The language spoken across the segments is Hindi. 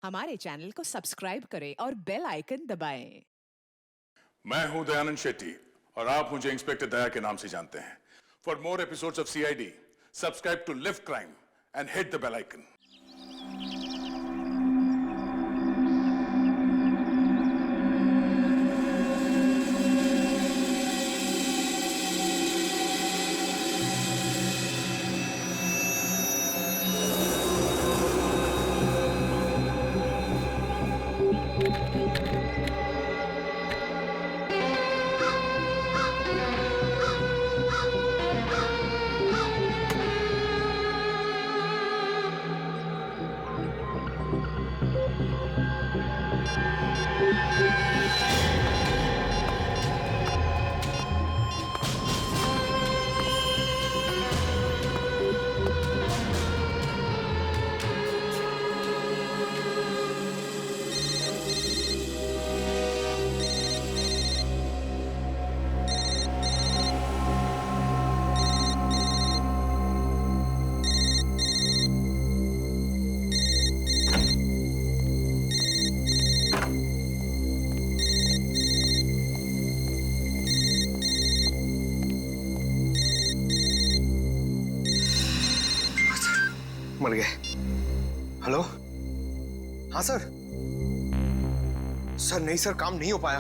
हमारे चैनल को सब्सक्राइब करें और बेल आइकन दबाएं। मैं हूं दयानंद शेट्टी और आप मुझे इंस्पेक्टर दया के नाम से जानते हैं। For more episodes of CID, subscribe to Lift Crime and hit the bell icon. मर गए। हेलो, हाँ सर। सर नहीं सर, काम नहीं हो पाया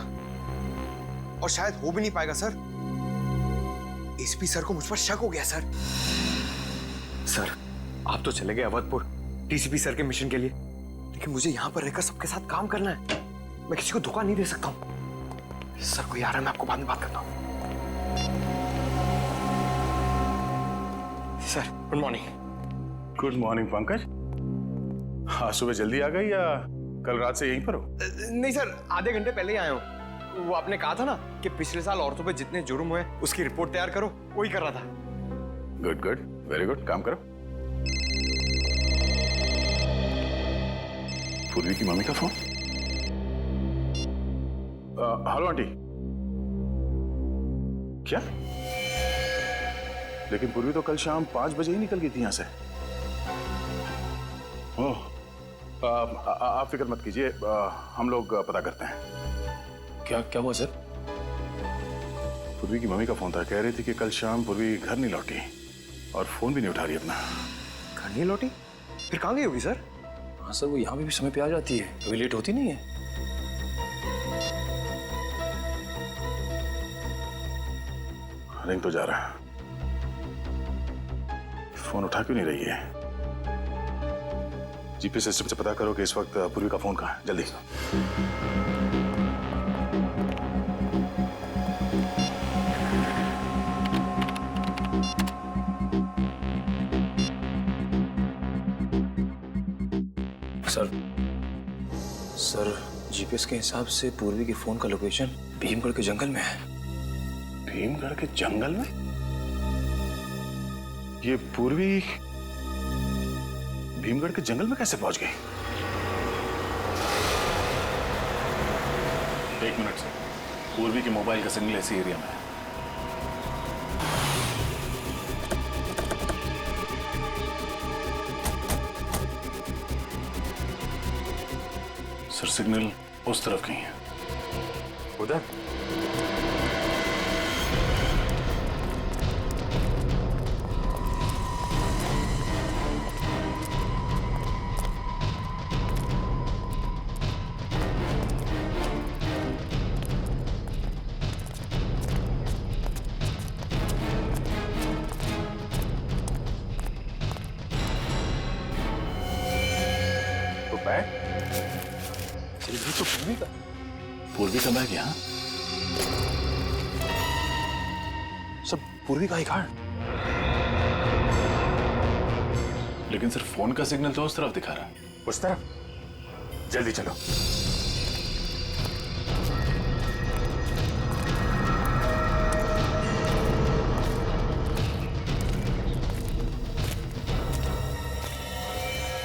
और शायद हो भी नहीं पाएगा सर। एसपी सर को मुझ पर शक हो गया सर। सर आप तो चले गए अवधपुर डीसीपी सर के मिशन के लिए, लेकिन मुझे यहां पर रहकर सबके साथ काम करना है। मैं किसी को धोखा नहीं दे सकता हूं। सर कोई आ रहा है, मैं आपको बाद में बात करता हूं। Sir good morning. Good morning Pankaj. आज सुबह जल्दी आ गई या कल रात से यहीं पर हो? नहीं सर, आधे घंटे पहले ही आया हूँ। वो आपने कहा था ना कि पिछले साल औरतों पे जितने जुर्म हुए उसकी रिपोर्ट तैयार करो, वही कर रहा था। गुड गुड, वेरी गुड, काम करो। पूर्वी की मम्मी का फोन। Hello aunty. क्या? लेकिन पूर्वी तो कल शाम 5 बजे ही निकल गई थी यहां से। ओह, आप फिक्र मत कीजिए, हम लोग पता करते हैं। क्या क्या हुआ सर? पूर्वी की मम्मी का फोन था, कह रही थी कि कल शाम पूर्वी घर नहीं लौटी और फोन भी नहीं उठा रही अपना। घर नहीं लौटी? फिर कहाँ गई होगी सर? हाँ सर, वो यहाँ भी समय पे आ जाती है, कभी लेट होती नहीं है। रिंग तो जा रहा है, फोन उठा क्यों नहीं रही है? जीपी सिस्टम से पता करो कि इस वक्त पूर्वी का फोन कहाँ है, जल्दी। सर जीपीएस के हिसाब से पूर्वी के फोन का लोकेशन भीमगढ़ के जंगल में है। भीमगढ़ के जंगल में? ये पूर्वी भीमगढ़ के जंगल में कैसे पहुंच गई? एक मिनट सर, पूर्वी के मोबाइल का सिग्नल ऐसी एरिया में है। सर सिग्नल उस तरफ कहीं है। उधर? तो बैग? ये तो पूर्वी का बैग यहाँ। सब पूर्वी का ही कार्ड। लेकिन सर फोन का सिग्नल तो उस तरफ दिखा रहा है। उस तरफ? जल्दी चलो।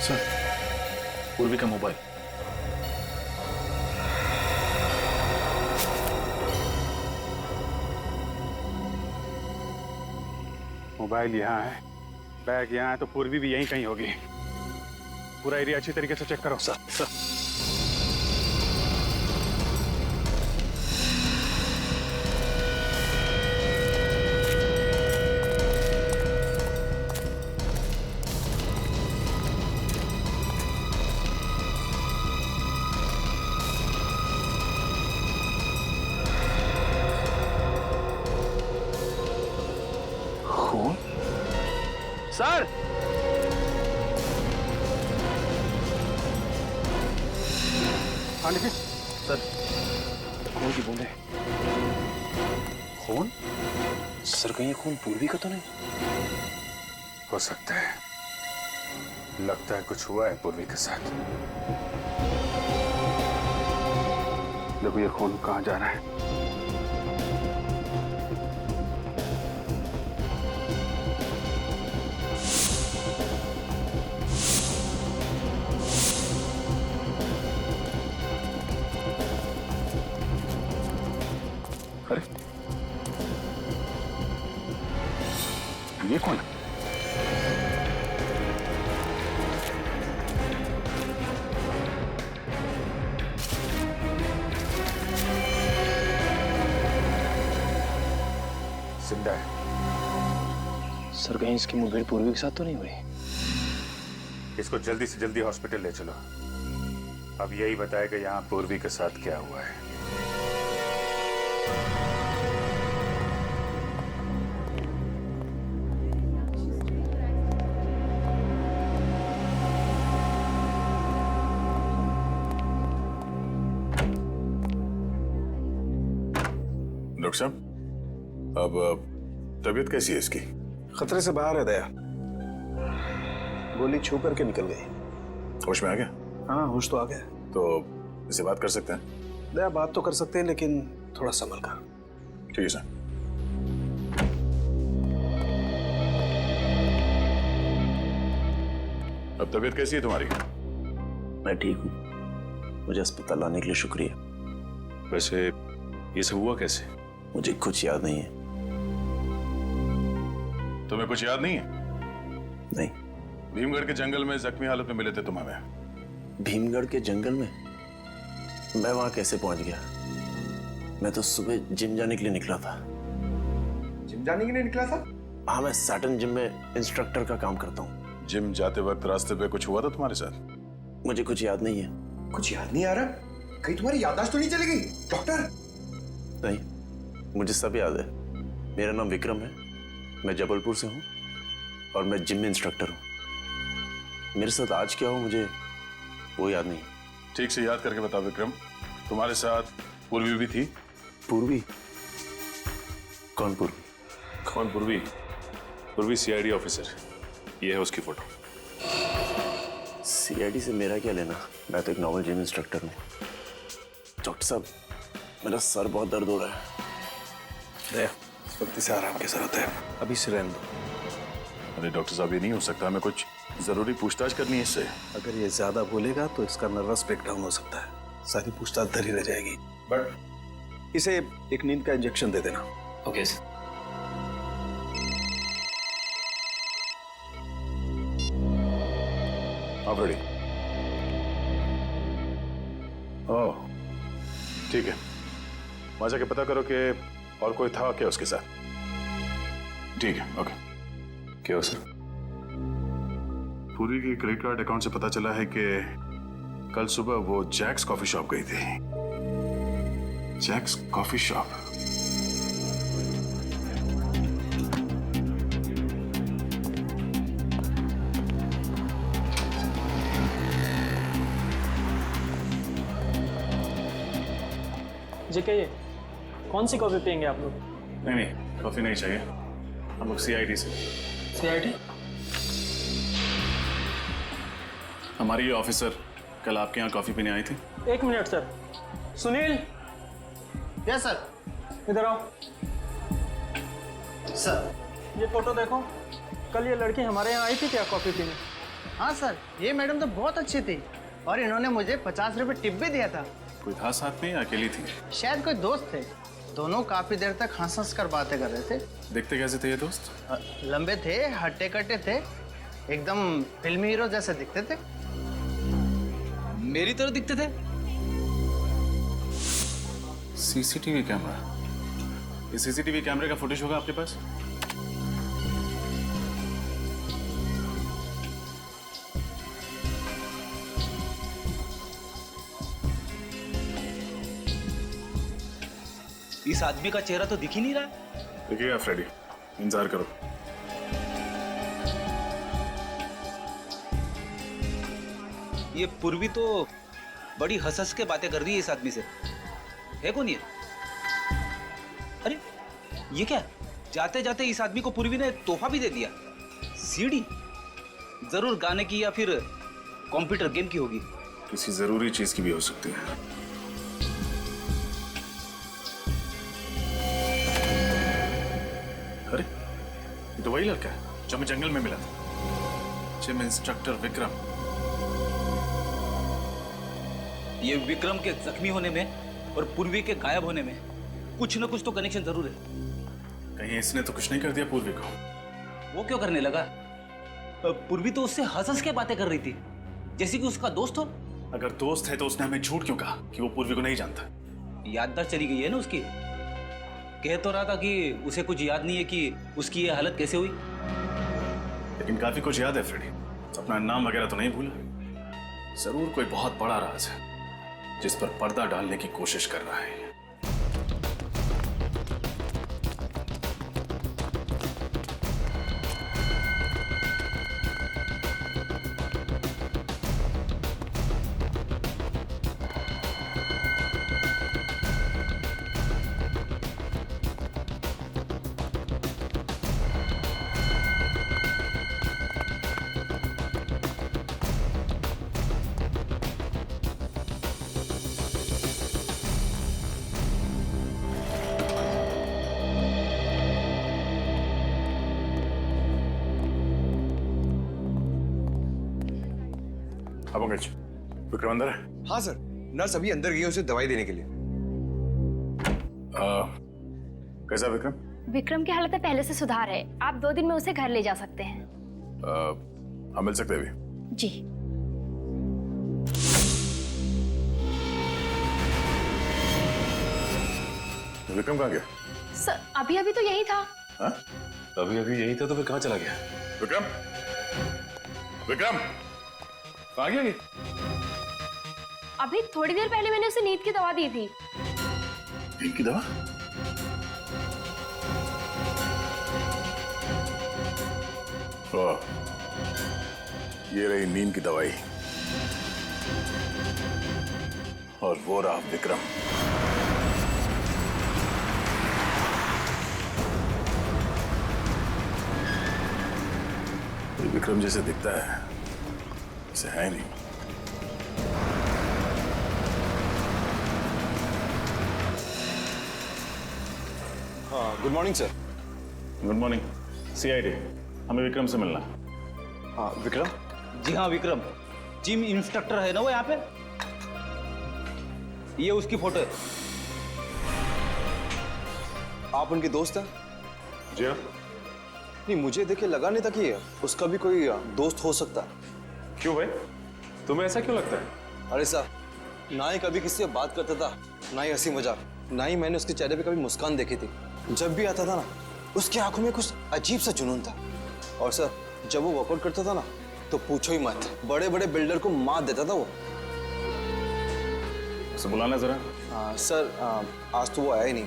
सर पूर्वी का मोबाइल। मोबाइल यहाँ है, बैग यहाँ है, तो पूर्वी भी यहीं कहीं होगी। पूरा एरिया अच्छी तरीके से चेक करो। सर खून? सर हाँ लिखिए। सर खून की बूंदे। खून? सर कहीं ये खून पूर्वी का तो नहीं? हो सकता है, लगता है कुछ हुआ है पूर्वी के साथ। देखो ये खून कहाँ जा रहा है। अरे ये कौन है? जिंदा है। सर कहीं इसकी मुठभेड़ पूर्वी के साथ तो नहीं हुई? इसको जल्दी से जल्दी हॉस्पिटल ले चलो। अब यही बताएगा यहाँ पूर्वी के साथ क्या हुआ है। डॉक्टर साहब, अब तबीयत कैसी है इसकी? खतरे से बाहर है दया। गोली छू करके निकल गई। होश में आ गया? हाँ होश तो आ गया। तो इसे बात कर सकते हैं? दया बात तो कर सकते हैं लेकिन थोड़ा संभल कर। ठीक है सर। अब तबीयत कैसी है तुम्हारी? मैं ठीक हूँ। मुझे अस्पताल आने के लिए शुक्रिया। वैसे ये सब हुआ कैसे? मुझे कुछ याद नहीं है। तुम्हें कुछ याद नहीं है? नहीं। भीमगढ़ के जंगल में जख्मी हालत में मिले थे तुम हमें। भीमगढ़ के जंगल में? मैं वहां कैसे पहुंच गया? मैं तो सुबह जिम जाने के लिए निकला था। जिम जाने के लिए निकला था? हाँ, मैं सैटर्न जिम में इंस्ट्रक्टर का काम करता हूँ। जिम जाते वक्त रास्ते पे कुछ हुआ था तुम्हारे साथ? मुझे कुछ याद नहीं है। कुछ याद नहीं आ रहा? कहीं तुम्हारी याददाश्त तो नहीं चली गई डॉक्टर? नहीं, मुझे सब याद है। मेरा नाम विक्रम है, मैं जबलपुर से हूँ और मैं जिम में इंस्ट्रक्टर हूँ। मेरे साथ आज क्या हो मुझे वो याद नहीं। ठीक से याद करके बताओ विक्रम, तुम्हारे साथ पूर्वी भी थी? पूर्वी? कौन पूर्वी? कौन पूर्वी? पूर्वी सीआईडी ऑफिसर। ये है उसकी फोटो। सीआईडी से मेरा क्या लेना? मैं तो एक नॉर्मल जिम इंस्ट्रक्टर हूँ। डॉक्टर साहब, मेरा सर बहुत दर्द हो रहा है। दया इस वक्त से आराम की जरूरत है, अभी से रहने दो। अरे डॉक्टर साहब, ये नहीं हो सकता। हमें कुछ जरूरी पूछताछ करनी है इससे। अगर ये ज्यादा बोलेगा तो इसका नर्वस ब्रेकडाउन हो सकता है, सारी पूछताछ धरी रह जाएगी। बट इसे एक नींद का इंजेक्शन दे देना। Okay sir. आप रेडी? ओह ठीक है, वहां जाके पता करो कि और कोई था क्या उसके साथ। ठीक है, ओके। क्या हो सर? पूरी की क्रेडिट कार्ड अकाउंट से पता चला है कि कल सुबह वो जैक्स कॉफी शॉप गई थी। Jacques coffee shop? जी कहिए, कौन सी कॉफ़ी पियेंगे आप लोग? नहीं नहीं, कॉफी नहीं चाहिए, हम लोग सीआईडी से। सीआईडी? हमारी ये ऑफिसर कल आपके यहाँ कॉफी पीने आई थी। एक minute sir. Sunil, yes sir. इधर आओ। सर ये फोटो देखो, कल ये लड़की हमारे यहाँ आई थी क्या कॉफ़ी पीने? हाँ सर, ये मैडम तो बहुत अच्छी थी और इन्होंने मुझे 50 रुपए टिप भी दिया था। कोई था साथ में या अकेली थी? शायद कोई दोस्त थे। दोनों काफी देर तक हंस कर बातें कर रहे थे। देखते कैसे थे ये दोस्त? लंबे थे, हट्टे कट्टे थे, एकदम फिल्मी हीरो जैसे दिखते थे। मेरी तरह दिखते थे। सीसीटीवी कैमरा, ये सीसीटीवी कैमरे का फुटेज होगा आपके पास? इस आदमी का चेहरा तो दिख ही नहीं रहा है। देखिएगा फ्रेडी, इंतजार करो। ये पूर्वी तो बड़ी हंस के बातें कर रही है इस आदमी से। है कौन ये? अरे ये क्या, जाते जाते इस आदमी को पूर्वी ने तोहफा भी दे दिया, सीडी। जरूर गाने की या फिर कंप्यूटर गेम की होगी। किसी जरूरी चीज की भी हो सकती है। अरे ये तो वही लड़का है जो हमें जंगल में मिला था, जिम इंस्ट्रक्टर विक्रम। ये विक्रम के जख्मी होने में और पूर्वी के गायब होने में कुछ न कुछ तो कनेक्शन जरूर है। कहीं इसने तो कुछ नहीं कर दिया पूर्वी को? वो क्यों करने लगा? पूर्वी तो उससे हंस के बातें कर रही थी, जैसे कि उसका दोस्त हो। अगर दोस्त है तो उसने हमें झूठ क्यों कहा कि वो पूर्वी को नहीं जानता? याददाश्त चली गई है ना उसकी। कह तो रहा था कि उसे कुछ याद नहीं है कि उसकी ये हालत कैसे हुई। लेकिन काफी कुछ याद है फ्रेडी, अपना नाम वगैरह तो नहीं भूला। जरूर कोई बहुत बड़ा राज है जिस पर पर्दा डालने की कोशिश कर रहा है। अब अंग्रेज विक्रम अंदर है? हाँ सर, नर्स अभी अंदर गई है उसे दवाई देने के लिए। कैसा विक्रम? विक्रम की हालत में पहले से सुधार है। आप 2 दिन में उसे घर ले जा सकते हैं। हम मिल सकते हैं अभी? जी। विक्रम कहाँ गया? सर अभी अभी तो यही था। हाँ? अभी अभी यही था तो फिर कहाँ चला गया? विक्रम, विक्रम कहाँ गया ये? अभी थोड़ी देर पहले मैंने उसे नींद की दवा दी थी। नींद की दवा? ये रही नींद की दवाई और वो रहा विक्रम। विक्रम जैसे दिखता है ऐसे है नहीं। हाँ, good morning sir. Good morning. CID, हमें विक्रम से मिलना है। हाँ विक्रम? जी हाँ विक्रम, जिम इंस्ट्रक्टर है ना वो यहाँ पे। ये उसकी फोटो है। आप उनके दोस्त हैं? जी हाँ। नहीं, मुझे देखे लगा नहीं था कि उसका भी कोई दोस्त हो सकता। क्यों भाई, तुम्हें ऐसा क्यों लगता है? अरे साहब, ना ही कभी किसी से बात करता था, ना ही हंसी मजाक, ना ही मैंने उसके चेहरे पे कभी मुस्कान देखी थी। जब भी आता था ना, उसकी आंखों में कुछ अजीब सा जुनून था। और सर, जब वो वर्कआउट करता था ना, तो पूछो ही मत, बड़े बड़े बिल्डर को मात देता था वो। उसे बुलाना जरा। सर, आज तो वो आया ही नहीं।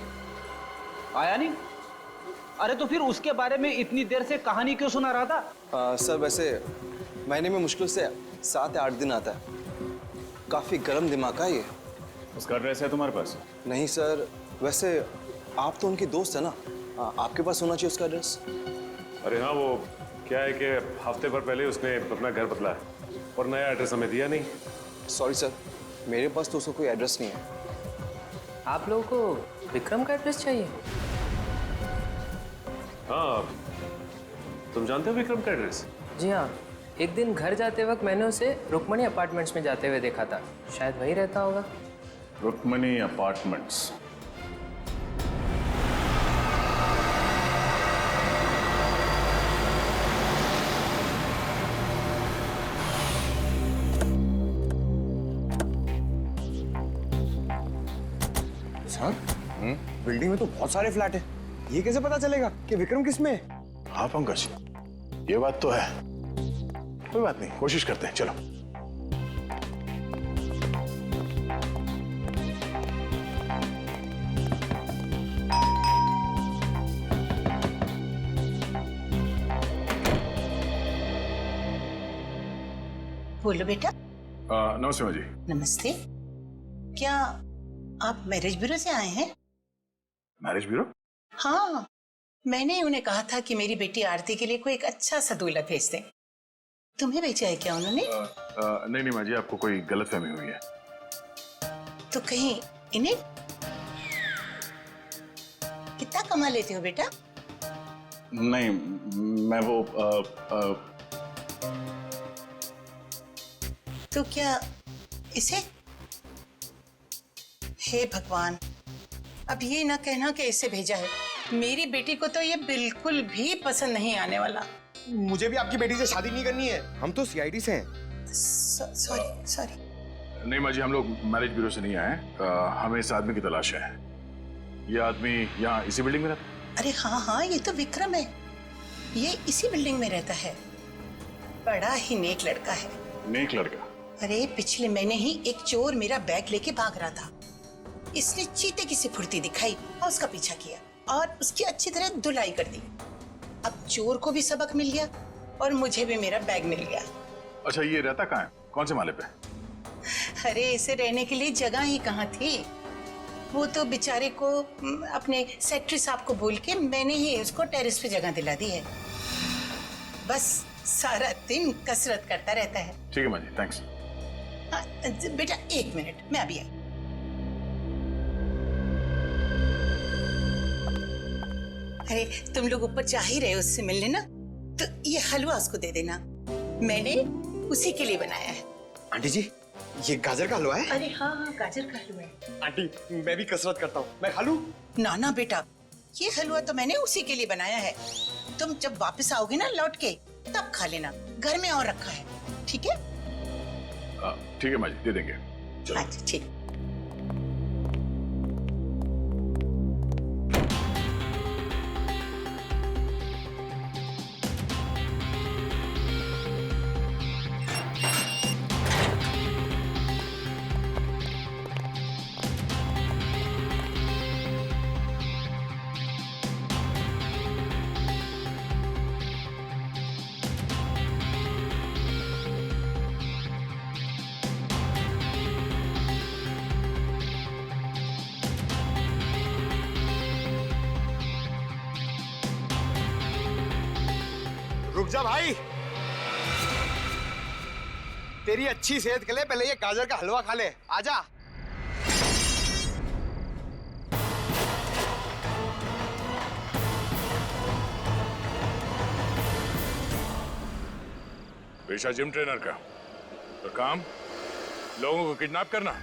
आया नहीं? अरे तो फिर उसके बारे में इतनी देर से कहानी क्यों सुना रहा था? सर वैसे महीने में मुश्किल से 7 या 8 दिन आता है। काफी गर्म दिमाग का ये। उसका एड्रेस है तुम्हारे पास? नहीं सर, वैसे आप तो उनकी दोस्त है ना, आपके पास होना चाहिए उसका एड्रेस। अरे हाँ, वो क्या है कि हफ्ते भर पहले उसने अपना घर बदला है और नया एड्रेस हमें दिया नहीं। सॉरी सर, मेरे पास तो उसका कोई एड्रेस नहीं है। आप लोगों को विक्रम का एड्रेस चाहिए? हाँ, तुम जानते हो विक्रम का एड्रेस? जी हाँ, एक दिन घर जाते वक्त मैंने उसे रुक्मणी अपार्टमेंट्स में जाते हुए देखा था। शायद वही रहता होगा। रुक्मणी अपार्टमेंट्स? बिल्डिंग में तो बहुत सारे फ्लैट है, ये कैसे पता चलेगा कि विक्रम किस में है? हाँ पंकज, ये बात तो है। कोई बात नहीं, कोशिश करते हैं, चलो। बोलो बेटा। नमस्ते माँ जी। नमस्ते। क्या आप मैरिज ब्यूरो से आए हैं? Marriage bureau? हाँ, मैंने उन्हें कहा था कि मेरी बेटी आरती के लिए कोई एक अच्छा सा दूल्हा भेज दें। तुम्हें भेजा है क्या उन्होंने? नहीं माँ जी, आपको कोई गलतफहमी हुई है। तो कहीं इन्हें कितना कमा लेते हो बेटा? नहीं, मैं वो तो क्या इसे? हे भगवान, अब ये ना कहना कि इसे भेजा है। मेरी बेटी को तो ये बिल्कुल भी पसंद नहीं आने वाला। मुझे भी आपकी बेटी से शादी नहीं करनी है, हम तो सीआईडी से हैं। सॉरी। नहीं माँ जी, हम लोग मैरिज ब्यूरो से नहीं आए। हमें इस आदमी की तलाश है। ये आदमी यहाँ इसी बिल्डिंग में रहता है? अरे हाँ, ये तो विक्रम है। ये इसी बिल्डिंग में रहता है। बड़ा ही नेक लड़का है। नेक लड़का? अरे पिछले महीने ही एक चोर मेरा बैग लेके भाग रहा था। इसने चीते की सी फुर्ती दिखाई और उसका पीछा किया और उसकी अच्छी तरह धुलाई कर दी। अब चोर को भी सबक मिल गया और मुझे भी मेरा बैग मिल गया। अच्छा, ये रहता कहाँ है? कौन से माले पे? अरे इसे रहने के लिए जगह ही कहाँ थी। वो तो बेचारे को अपने सेक्रेटरी साहब को बोल के मैंने ही उसको टेरेस पे जगह दिला दी है। बस सारा दिन कसरत करता रहता है। ठीक है माँ जी, थैंक्स। बेटा 1 मिनट, मैं अभी आई। अरे तुम लोग ऊपर जा ही रहे हो उससे मिलने ना, तो ये हलवा उसको दे देना। मैंने उसी के लिए बनाया है। आंटी जी, ये गाजर का हलवा है? अरे हाँ, गाजर का हलवा है। आंटी, मैं भी कसरत करता हूँ, मैं खा लूं? ना बेटा, ये हलवा तो मैंने उसी के लिए बनाया है। तुम जब वापस आओगे ना लौट के, तब खा लेना। घर में और रखा है, ठीक है? ठीक है माँ जी, दे देंगे। अच्छा ठीक। रुक जा भाई, तेरी अच्छी सेहत के लिए पहले ये गाजर का हलवा खा ले। आजा। पेशा जिम ट्रेनर का, तो काम लोगों को किडनैप करना।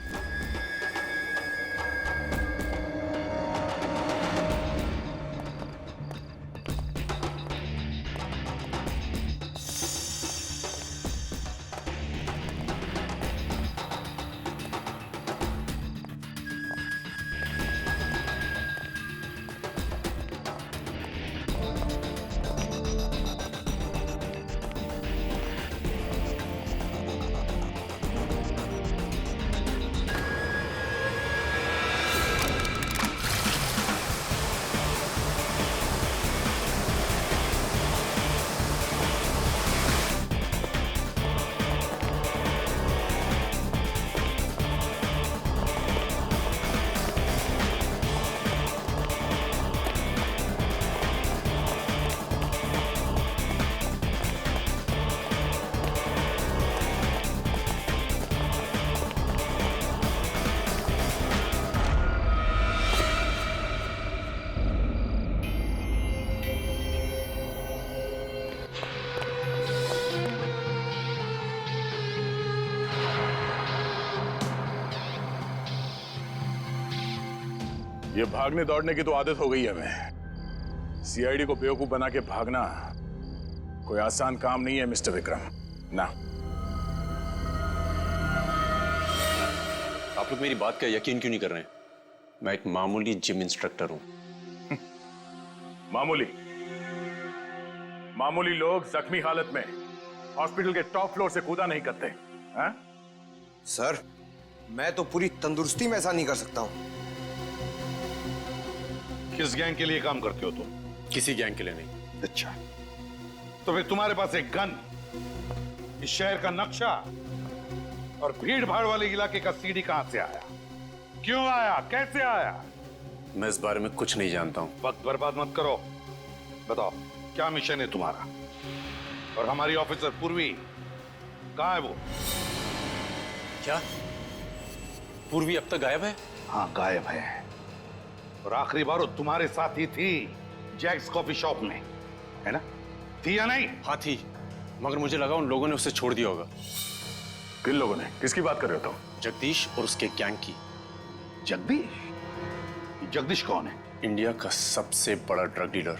ये भागने दौड़ने की तो आदत हो गई है हमें। सीआईडी को बेवकूफ बना के भागना कोई आसान काम नहीं है मिस्टर विक्रम। ना, आप लोग मेरी बात का यकीन क्यों नहीं कर रहे हैं? मैं एक मामूली जिम इंस्ट्रक्टर हूँ। मामूली मामूली लोग जख्मी हालत में हॉस्पिटल के टॉप फ्लोर से कूदा नहीं करते हैं? सर, मैं तो पूरी तंदुरुस्ती में ऐसा नहीं कर सकता हूं। किस गैंग के लिए काम करते हो तुम? किसी गैंग के लिए नहीं। अच्छा, तो फिर तुम्हारे पास एक गन, इस शहर का नक्शा और भीड़ भाड़ वाले इलाके का सीडी कहां से आया? क्यों आया? कैसे आया? मैं इस बारे में कुछ नहीं जानता हूँ। वक्त बर्बाद मत करो, बताओ क्या मिशन है तुम्हारा? और हमारी ऑफिसर पूर्वी कहां है वो? क्या पूर्वी अब तक गायब है? हाँ, गायब है। और आखिरी बार वो तुम्हारे साथ ही थी जैक्स कॉफी शॉप में, है ना? थी या नहीं? हाँ थी, मगर मुझे लगा उन लोगों ने उसे छोड़ दिया होगा। किन लोगों ने? किसकी बात कर रहे हो तुम? जगदीश और उसके गैंग की। जगदीश? जगदीश कौन है? इंडिया का सबसे बड़ा ड्रग डीलर।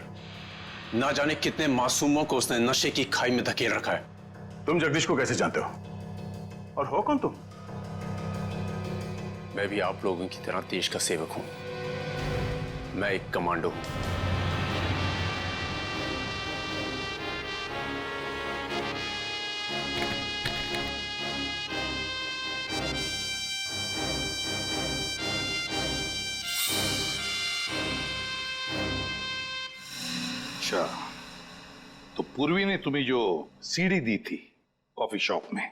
ना जाने कितने मासूमों को उसने नशे की खाई में धकेल रखा है। तुम जगदीश को कैसे जानते हो? और हो कौन तुम? मैं भी आप लोगों की तरह देश का सेवक हूं। मैं एक कमांडो हूं। अच्छा, तो पूर्वी ने तुम्हें जो सीडी दी थी कॉफी शॉप में,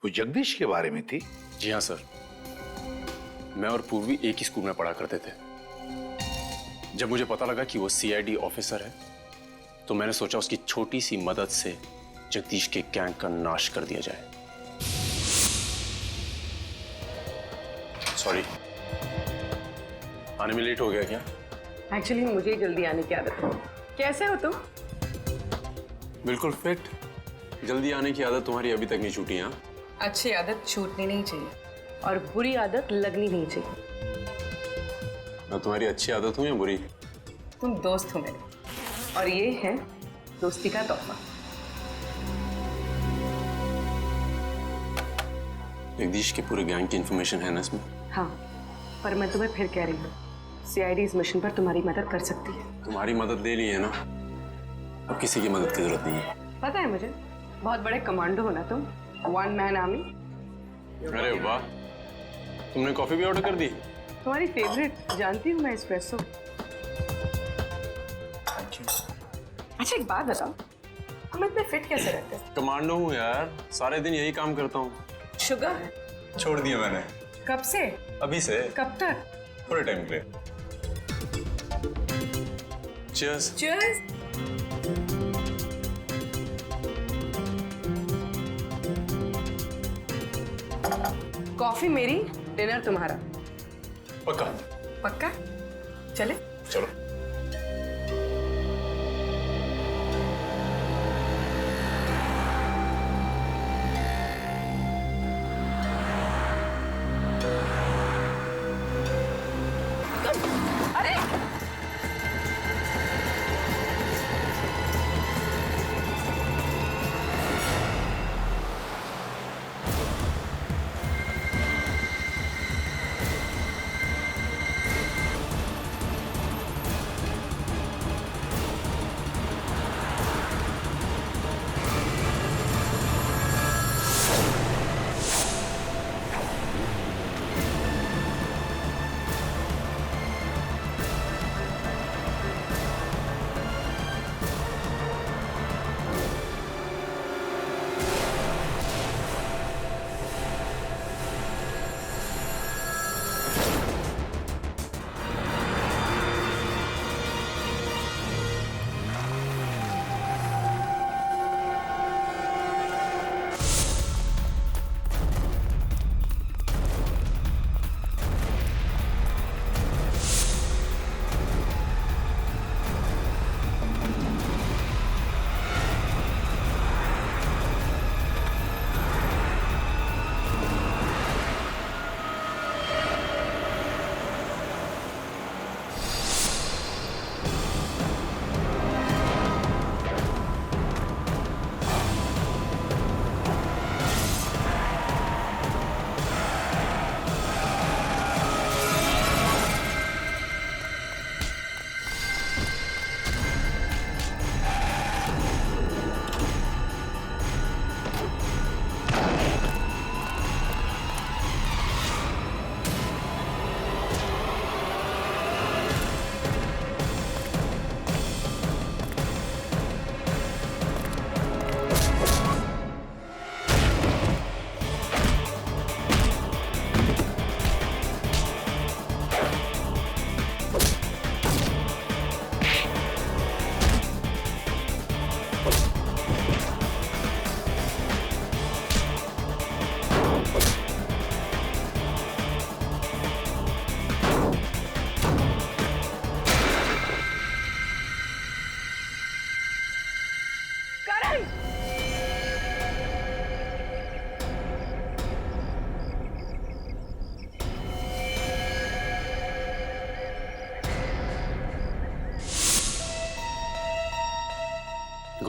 वो जगदीश के बारे में थी? जी हाँ सर, मैं और पूर्वी एक ही स्कूल में पढ़ा करते थे। जब मुझे पता लगा कि वो सीआईडी ऑफिसर है, तो मैंने सोचा उसकी छोटी सी मदद से जगदीश के गैंग का नाश कर दिया जाए। सॉरी, आने में लेट हो गया क्या? एक्चुअली मुझे जल्दी आने की आदत है। कैसे हो तुम? बिल्कुल फिट। जल्दी आने की आदत तुम्हारी अभी तक नहीं छूटी? हाँ, अच्छी आदत छूटनी नहीं चाहिए और बुरी आदत लगनी नहीं चाहिए। मैं तुम्हारी अच्छी आदत हूँ या बुरी? तुम दोस्त हो मेरे, और ये है दोस्ती का तोहफा। जगदीश के पूरे गैंग की इंफॉर्मेशन है ना इसमें? हाँ, पर मैं तुम्हें फिर कह रही हूँ, सीआईडी इस मिशन पर तुम्हारी मदद कर सकती है। तुम्हारी मदद ले ली है ना, अब किसी की मदद की जरूरत नहीं है। पता है मुझे, बहुत बड़े कमांडो हो ना तुम, वन मैन आर्मी। अरे वाह, तुमने कॉफी भी ऑर्डर कर दी? तुम्हारी फेवरेट, जानती हूँ मैं, एस्प्रेसो। अच्छा एक बात बताओ, हम इतने फिट कैसे रहते हैं? कमांडो हूँ यार, सारे दिन यही काम करता हूँ। शुगर छोड़ दिया मैंने। कब से? अभी से। कब तक? थोड़े टाइम के लिए। Cheers. Cheers. कॉफी मेरी, डिनर तुम्हारा। पक्का? पक्का? चले? चलो। अरे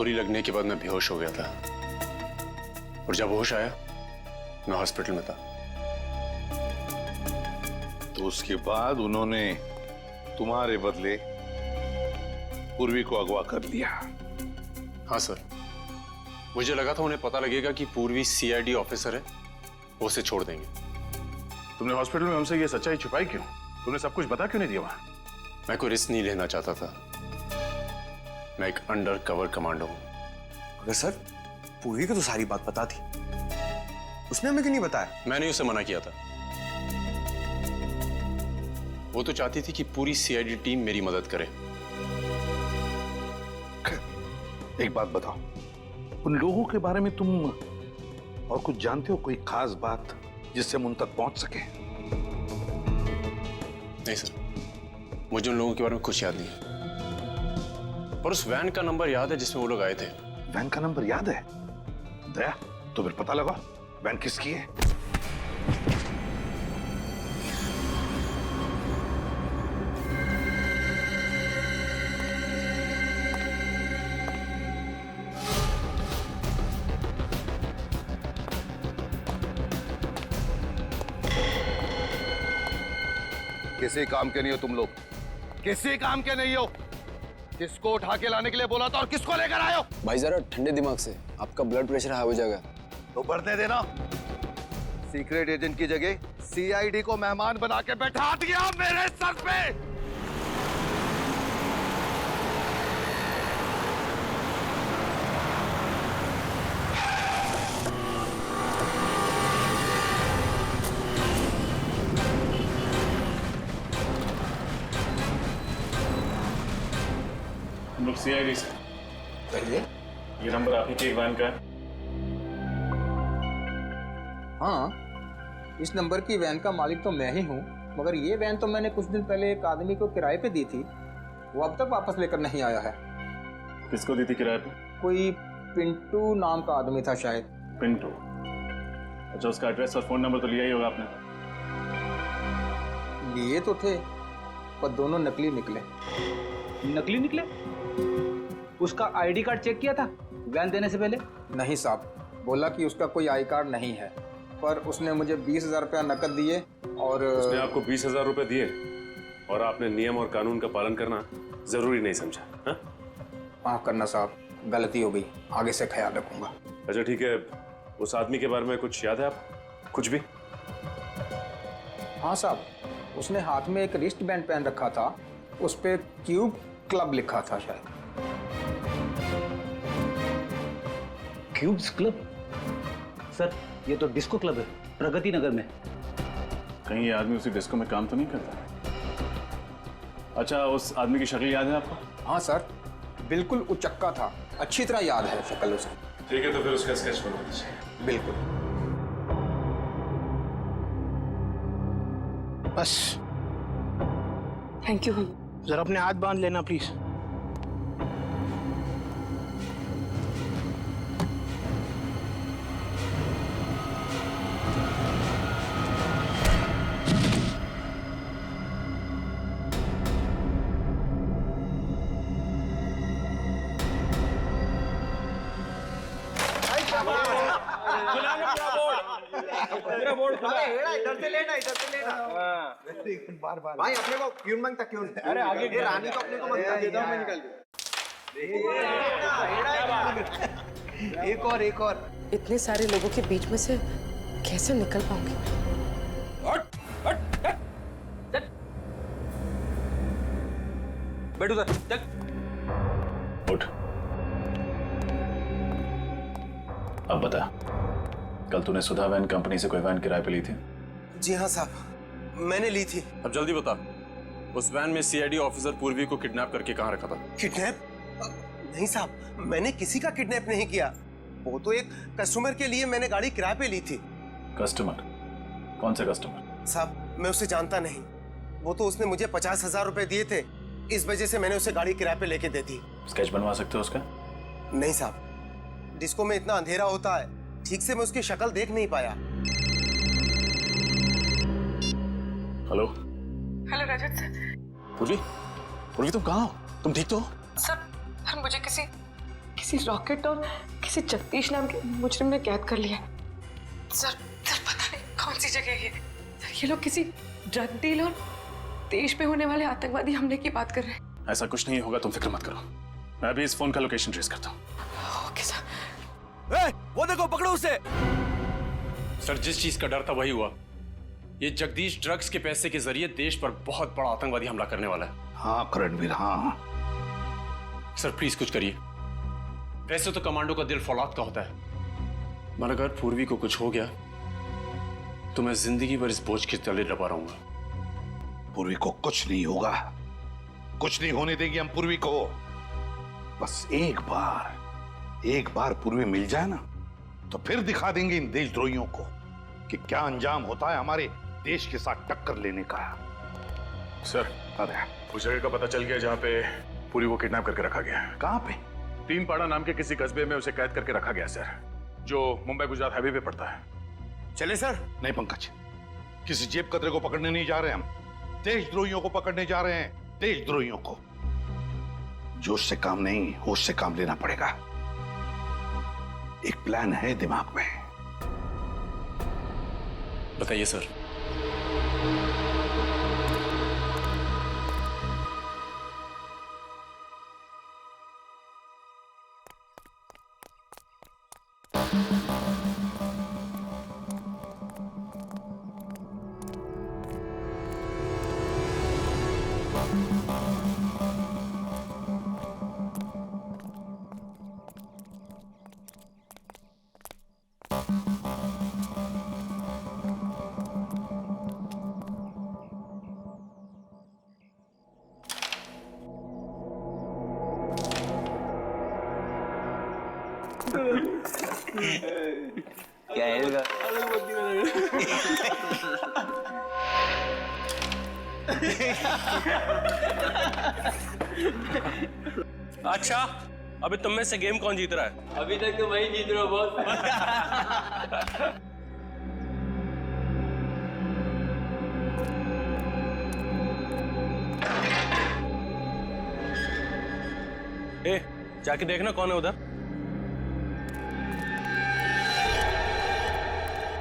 गोली लगने के बाद मैं बेहोश हो गया था और जब होश आया मैं हॉस्पिटल में था। तो उसके बाद उन्होंने तुम्हारे बदले पूर्वी को अगवा कर लिया। हाँ सर, मुझे लगा था उन्हें पता लगेगा कि पूर्वी सीआईडी ऑफिसर है, वो उसे छोड़ देंगे। तुमने हॉस्पिटल में हमसे ये सच्चाई छुपाई क्यों? तुमने सब कुछ बता क्यों नहीं दिया वहां? मैं कोई रिस्क नहीं लेना चाहता था। मैं एक अंडर कवर कमांडो हूं। मगर सर, पूर्वी को तो सारी बात पता थी, उसने हमें क्यों नहीं बताया? मैंने उसे मना किया था। वो तो चाहती थी कि पूरी सीआईडी टीम मेरी मदद करे। एक बात बताओ, उन लोगों के बारे में तुम और कुछ जानते हो? कोई खास बात जिससे हम उन तक पहुंच सके? नहीं सर, मुझे उन लोगों के बारे में कुछ याद नहीं है, पर उस वैन का नंबर याद है जिसमें वो लोग आए थे। वैन का नंबर याद है? दया, तो फिर पता लगा वैन किसकी है। किसी काम के नहीं हो तुम लोग, किसी काम के नहीं हो। किसको उठा के लाने के लिए बोला था और किसको लेकर आए हो? भाई जरा ठंडे दिमाग से, आपका ब्लड प्रेशर हाई हो जाएगा। तो बढ़ने देना। सीक्रेट एजेंट की जगह सीआईडी को मेहमान बना के बैठा दिया मेरे सर पे। हम लोग सीआईडी से। ये नंबर आप ही के वैन का है? हाँ, इस नंबर की वैन का मालिक तो मैं ही हूँ, मगर ये वैन तो मैंने कुछ दिन पहले एक आदमी को किराए पे दी थी, वो अब तक वापस लेकर नहीं आया है। किसको दी थी किराए पे? कोई पिंटू नाम का आदमी था शायद। पिंटू? अच्छा, उसका एड्रेस और फोन नंबर तो लिया ही होगा आपने? लिए तो थे, पर दोनों नकली निकले। नकली निकले? उसका आईडी कार्ड चेक किया था वैन देने से पहले? नहीं साहब, बोला कि उसका कोई आई कार्ड नहीं है, पर उसने मुझे 20,000 रुपया नकद दिए और उसने आपको 20,000 रुपए दिए और आपने नियम और कानून का पालन करना जरूरी नहीं समझा? हाँ? माफ करना साहब, गलती हो गई, आगे से ख्याल रखूंगा। अच्छा ठीक है, उस आदमी के बारे में कुछ याद है आप? कुछ भी? हाँ साहब, उसने हाथ में एक रिस्ट बैंड पहन रखा था, उस पे क्यूब क्लब लिखा था शायद। Cubes club? सर, ये तो डिस्को क्लब है, प्रगति नगर में। कहीं ये आदमी उसी डिस्को में काम तो नहीं करता? अच्छा, उस आदमी की शक्ल याद है आपको? हाँ सर, बिल्कुल उचक्का था, अच्छी तरह याद है शक्ल उसकी। ठीक है, तो फिर उसका स्केच बना दीजिए। बिल्कुल। बस, थैंक यू। जरा अपने हाथ बांध लेना प्लीज। इधर से लेना, इधर से लेना। बार बार भाई, अपने को क्यों मांगता? क्यों? अरे आगे रानी तो अपने को मांगता, देता हूं मैं, निकाल दे। एक और। इतने सारे लोगों के बीच में से कैसे निकल पाऊंगी? बैठ उधर, चल। उठ। अब बता, कल तूने सुधा वैन कंपनी से कोई वैन किराए पे ली थी? जी हाँ साहब, मैंने ली थी। अब जल्दी बता, उस वैन में सीआईडी ऑफिसर पूर्वी को किडनैप करके कहाँ रखा था? किडनैप? नहीं साहब, मैंने किसी का किडनैप नहीं किया। वो तो एक कस्टमर के लिए मैंने गाड़ी किराए पे ली थी। कस्टमर? कौन से कस्टमर? साहब, मैं उसे जानता नहीं। वो तो उसने मुझे 50,000 रुपए दिए थे, इस वजह से मैंने उसे गाड़ी किराए पे लेके दे दी। स्केच बनवा सकते हो उसका? नहीं साहब, डिस्को में इतना अंधेरा होता है, ठीक से मैं उसकी शक्ल देख नहीं पाया। हेलो हेलो रजत सर। पूर्वी, पूर्वी तुम कहाँ हो? तुम ठीक तो हो? सर, मुझे किसी किसी रॉकेट और किसी जगदीश नाम के मुजरिम ने कैद कर लिया। सर पता नहीं कौन सी जगह है ये लोग किसी ड्रग डील और देश पे होने वाले आतंकवादी हमले की बात कर रहे हैं। ऐसा कुछ नहीं होगा, तुम फिक्र मत करो। मैं अभी इस फोन का लोकेशन ट्रेस करता हूँ। Okay sir. वो देखो, पकड़ो उसे। सर, जिस चीज का डर था वही हुआ। ये जगदीश ड्रग्स के पैसे के जरिए देश पर बहुत बड़ा आतंकवादी हमला करने वाला है। हाँ करणवीर, हाँ। सर प्लीज कुछ करिए। वैसे तो कमांडो का दिल फौलाद का होता है, मगर अगर पूर्वी को कुछ हो गया तो मैं जिंदगी भर इस बोझ के तले दबा रहूंगा। पूर्वी को कुछ नहीं होगा, कुछ नहीं होने देगी हम पूर्वी को। बस एक बार पूर्वी मिल जाए ना, तो फिर दिखा देंगे इन देशद्रोहियों को कि क्या अंजाम होता है हमारे देश के साथ टक्कर लेने का। सर, अरे उस जगह का पता चल गया जहां पे पूरी को किडनैप करके रखा गया है। कहां पे? तीनपाड़ा नाम के किसी कस्बे में उसे कैद करके रखा गया सर, जो मुंबई गुजरात हाईवे पे पड़ता है। चले सर? नहीं पंकज, किसी जेब कतरे को पकड़ने नहीं जा रहे हम, देशद्रोहियों को पकड़ने जा रहे हैं। देशद्रोहियों को। जोश से काम नहीं, होश से काम लेना पड़ेगा। एक प्लान है दिमाग में। बताइए सर। क्या है? अच्छा, अभी तुम में से गेम कौन जीत रहा है? अभी तक तो वही जीत रहा हो बॉस। ए, जाके देखना कौन है उधर।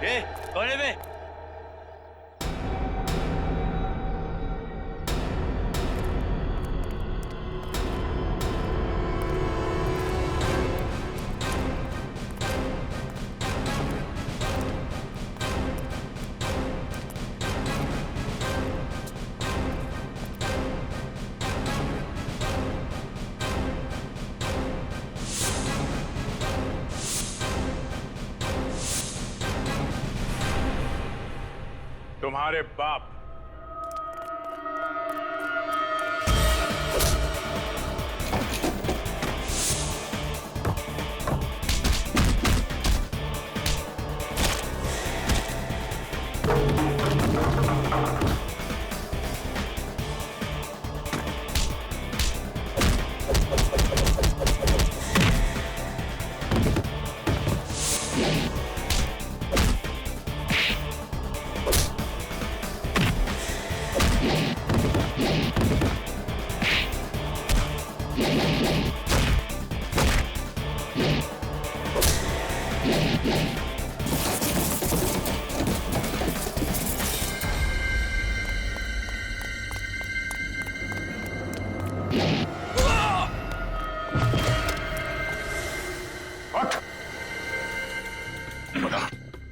ए, कौन है बे? तुम्हारे बाप।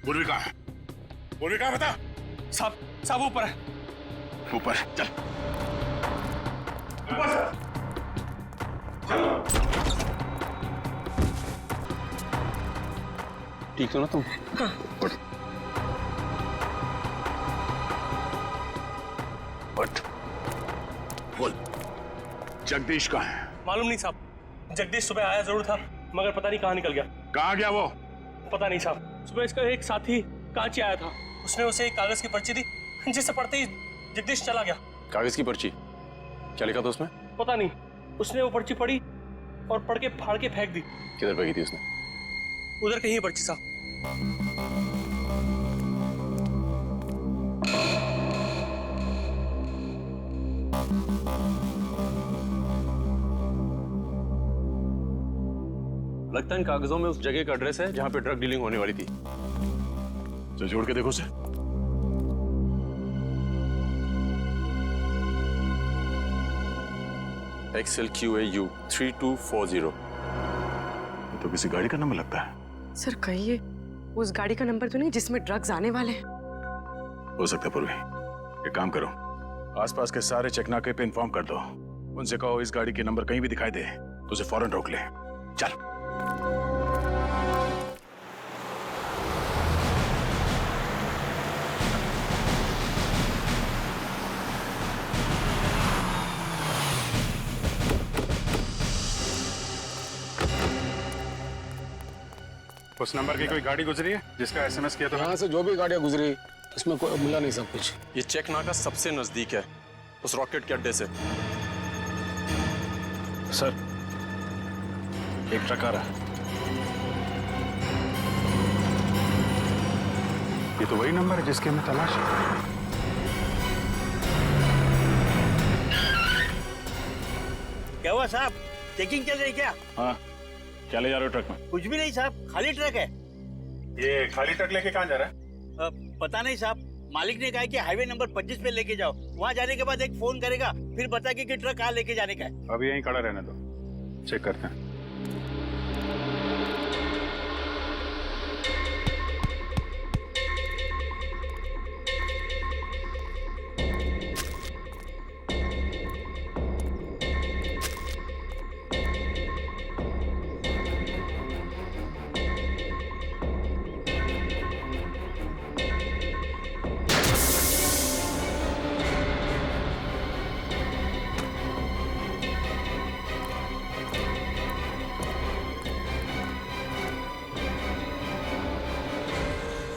पूर्वी कहाँ है? पूर्वी कहाँ बता? साहब ऊपर है। ऊपर चल। ठीक हो ना तुम? उठ। उठ। बोल, जगदीश कहाँ है? मालूम नहीं साहब। जगदीश सुबह आया जरूर था, मगर पता नहीं कहाँ निकल गया। कहाँ गया वो? पता नहीं साहब। सुबह इसका एक साथी कांची आया था, उसने उसे एक कागज की पर्ची दी, जिसे पढ़ते ही जगदीश चला गया। कागज की पर्ची? क्या लिखा था उसमें? पता नहीं। उसने वो पर्ची पढ़ी और पढ़ के फाड़ के फेंक दी। किधर फेंकी थी उसने? उधर कहीं है पर्ची साहब। लगता है इन कागजों में उस जगह का एड्रेस है जहां पे ड्रग डीलिंग होने वाली थी। तो जोड़ के देखो उसे। XLQAU 3240। तो किसी गाड़ी का नंबर लगता है। सर कहिए उस गाड़ी का नंबर तो नहीं जिसमें ड्रग्स आने वाले हैं? हो सकता है पूर्वी। एक काम करो, आसपास के सारे चेकनाके पे इन्फॉर्म कर दो। उनसे कहो इस गाड़ी के नंबर कहीं भी दिखाई दे तो उसे फौरन रोक ले। चल। उस नंबर की कोई गाड़ी गुजरी है जिसका SMS किया था? यहाँ से जो भी गाड़ियाँ गुजरी उसमें कोई मिला नहीं सब कुछ। ये चेक नाका सबसे नजदीक है उस रॉकेट के अड्डे से। सर, एक ट्रक आ रहा है। ये तो वही नंबर है जिसकी हमें तलाश है। क्या हुआ साहब, चेकिंग चल रही क्या? हाँ, क्या ले जा रहे हो ट्रक में? कुछ भी नहीं साहब, खाली ट्रक है। ये खाली ट्रक लेके कहाँ जा रहा है? पता नहीं साहब, मालिक ने कहा कि हाईवे नंबर 25 पे लेके जाओ। वहाँ जाने के बाद एक फोन करेगा, फिर बताएगा कि ट्रक कहाँ लेके जाने का है। अभी यहीं खड़ा रहने दो, चेक करते हैं।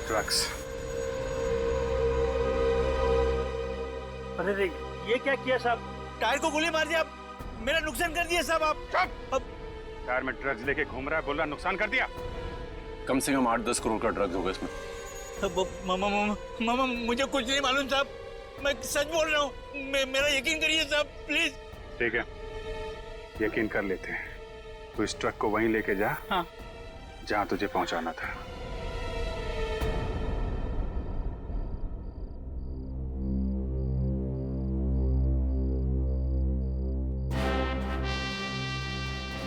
ड्रग्स। अरे रे, ये क्या किया साहब? टायर को गोली मार दिया, मेरा नुकसान कर दिया साहब आप। टायर में ड्रग्स लेके घूम रहा है, बोल रहा नुकसान कर दिया। कम से कम 8-10 करोड़ का ड्रग्स होगा इसमें। मामा मुझे कुछ नहीं मालूम साहब, मैं सच बोल रहा हूँ, मेरा यकीन करिए साहब प्लीज। ठीक है, यकीन कर लेते हैं। तो इस ट्रक को वहीं लेके जा। हाँ। जहाँ तुझे पहुंचाना था।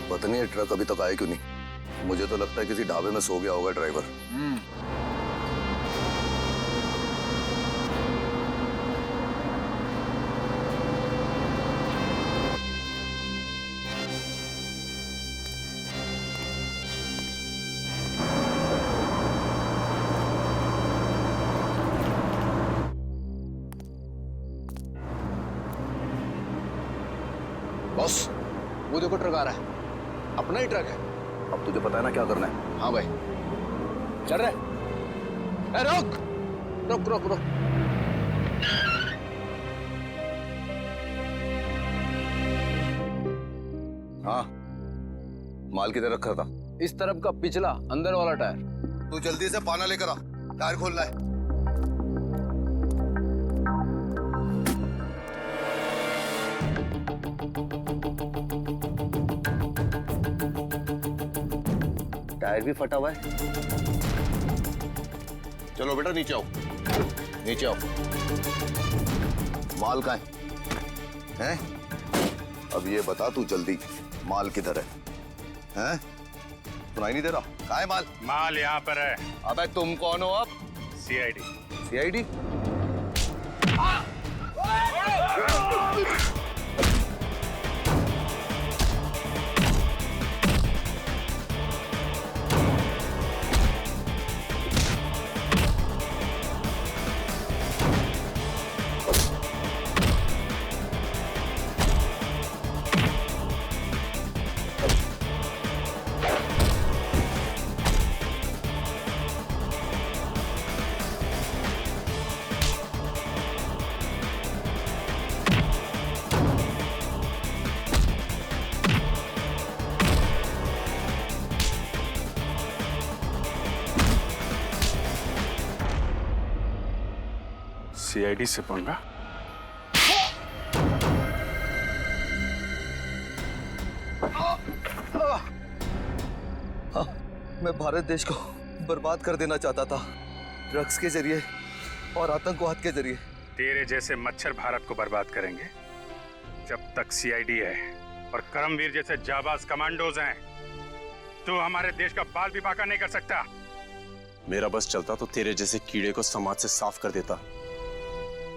पता नहीं ये ट्रक अभी तक आया क्यों नहीं। मुझे तो लगता है किसी ढाबे में सो गया होगा ड्राइवर। बॉस, वो देखो ट्रक आ रहा है, अपना ही ट्रक है। अब तुझे पता है ना क्या करना है? हाँ भाई, चल रहे। ए, रुक रुक रुक रुक। हाँ, माल किधर रखा था? इस तरफ का पिछला अंदर वाला टायर। तू जल्दी से पाना लेकर आ, टायर खोल रहा है। टायर भी फटा हुआ है। चलो बेटा नीचे आओ, नीचे आओ। माल कहाँ है? हैं? अब ये बता तू जल्दी, माल किधर है? हैं? सुनाई नहीं दे रहा? कहाँ है माल? माल यहाँ पर है। अबे तुम कौन हो अब? CID। CID? CID से पंगा? मैं भारत देश को बर्बाद कर देना चाहता था, ड्रग्स के जरिए और आतंकवाद के जरिए। तेरे जैसे मच्छर भारत को बर्बाद करेंगे। जब तक सीआईडी है और करमवीर जैसे जाबाज कमांडोज हैं, तो हमारे देश का बाल भी बांका नहीं कर सकता। मेरा बस चलता तो तेरे जैसे कीड़े को समाज से साफ कर देता,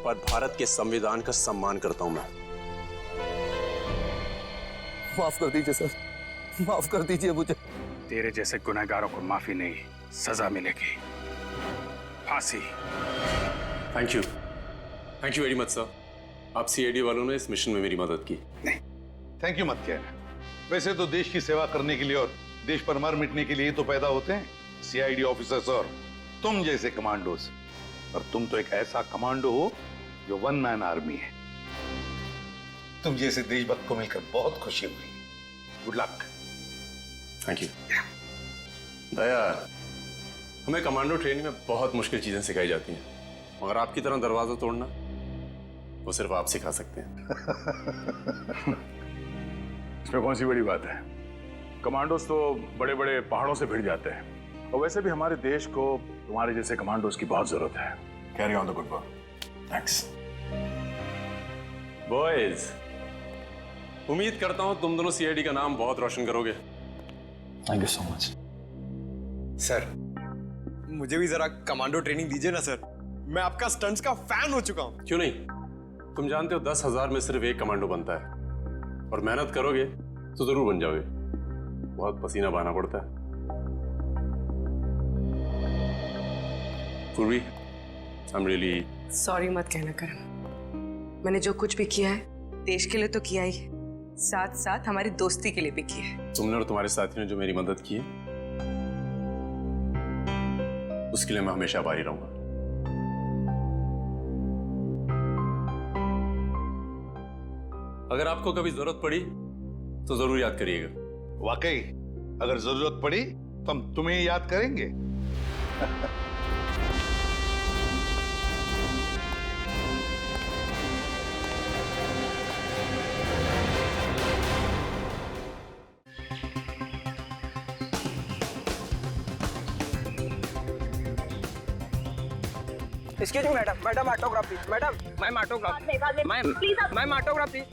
पर भारत के संविधान का सम्मान करता हूं मैं। माफ कर दीजिए सर, माफ कर दीजिए मुझे। तेरे जैसे गुनहगारों को माफी नहीं, सजा मिलेगी, फांसी। Thank you very much sir. आप सीआईडी वालों ने इस मिशन में मेरी मदद की। नहीं, थैंक यू मत कहना। वैसे तो देश की सेवा करने के लिए और देश पर मार मिटने के लिए तो पैदा होते हैं सीआईडी ऑफिसर्स और तुम जैसे कमांडोज। और तुम तो एक ऐसा कमांडो हो जो वन मैन आर्मी है। तुम जैसे देशभक्त को मिलकर बहुत खुशी हुई। Good luck. Thank you. Daya, हमें कमांडो ट्रेनिंग में बहुत मुश्किल चीजें सिखाई जाती हैं, मगर आपकी तरह दरवाजा तोड़ना वो सिर्फ आप सिखा सकते हैं। इसमें कौन सी बड़ी बात है? कमांडोज तो बड़े बड़े पहाड़ों से भिड़ जाते हैं, और वैसे भी हमारे देश को तुम्हारे जैसे कमांडोज की बहुत जरूरत है। Carry on the good work. Thanks boys. उम्मीद करता हूं तुम दोनों सीआईडी का नाम बहुत रोशन करोगे। Thank you so much sir. मुझे भी जरा कमांडो ट्रेनिंग दीजिए ना सर, मैं आपका स्टंट्स का फैन हो चुका हूं। क्यों नहीं? तुम जानते हो 10,000 में सिर्फ एक कमांडो बनता है, और मेहनत करोगे तो जरूर बन जाओगे। बहुत पसीना बहाना पड़ता है। पूर्वी, I'm really... सॉरी मत कहना करण। मैंने जो कुछ भी किया है देश के लिए तो किया ही, साथ साथ हमारी दोस्ती के लिए भी किया है। तुमने और तुम्हारे साथियों ने जो मेरी मदद की है, उसके लिए मैं हमेशा आभारी रहूंगा। अगर आपको कभी जरूरत पड़ी तो जरूर याद करिएगा। वाकई अगर जरूरत पड़ी तो हम तुम्हें याद करेंगे। Excuse me madam, madam autograph please. Madam, ma'am autograph. Ma'am autograph please.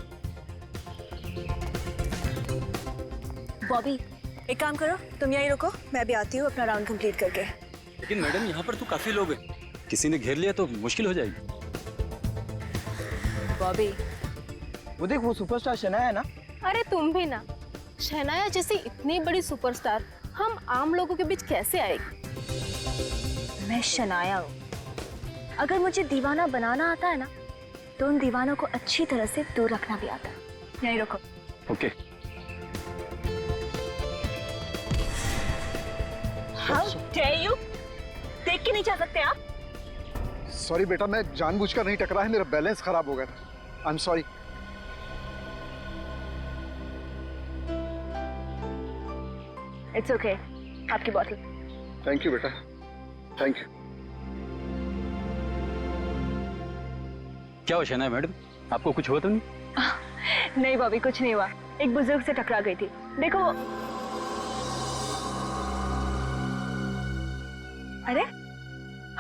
Bobby, एक काम करो, तुम यहीं रुको, मैं भी आती हूँ अपना राउंड कंप्लीट करके। लेकिन मैडम यहाँ पर तो काफी लोग हैं, किसी ने घेर लिया तो मुश्किल हो जाएगी। बॉबी, वो देख, वो सुपरस्टार शनाया है ना। अरे तुम भी ना, शनाया जैसी इतनी बड़ी सुपरस्टार हम आम लोगों के बीच कैसे आएगी? मैं शनाया हूँ। अगर मुझे दीवाना बनाना आता है ना, तो उन दीवानों को अच्छी तरह से दूर रखना भी आता है। यहीं रुको। ओके। How dare you? देख के नहीं जा सकते आप? सॉरी बेटा, मैं जानबूझकर नहीं टकरा है, मेरा बैलेंस खराब हो गया था। I am sorry. It's okay, आपकी बोतल। थैंक यू बेटा, थैंक यू। क्या हो शनाया मैडम, आपको कुछ हुआ तो नहीं? नहीं बॉबी, कुछ नहीं हुआ। एक बुजुर्ग से टकरा गई थी। देखो। अरे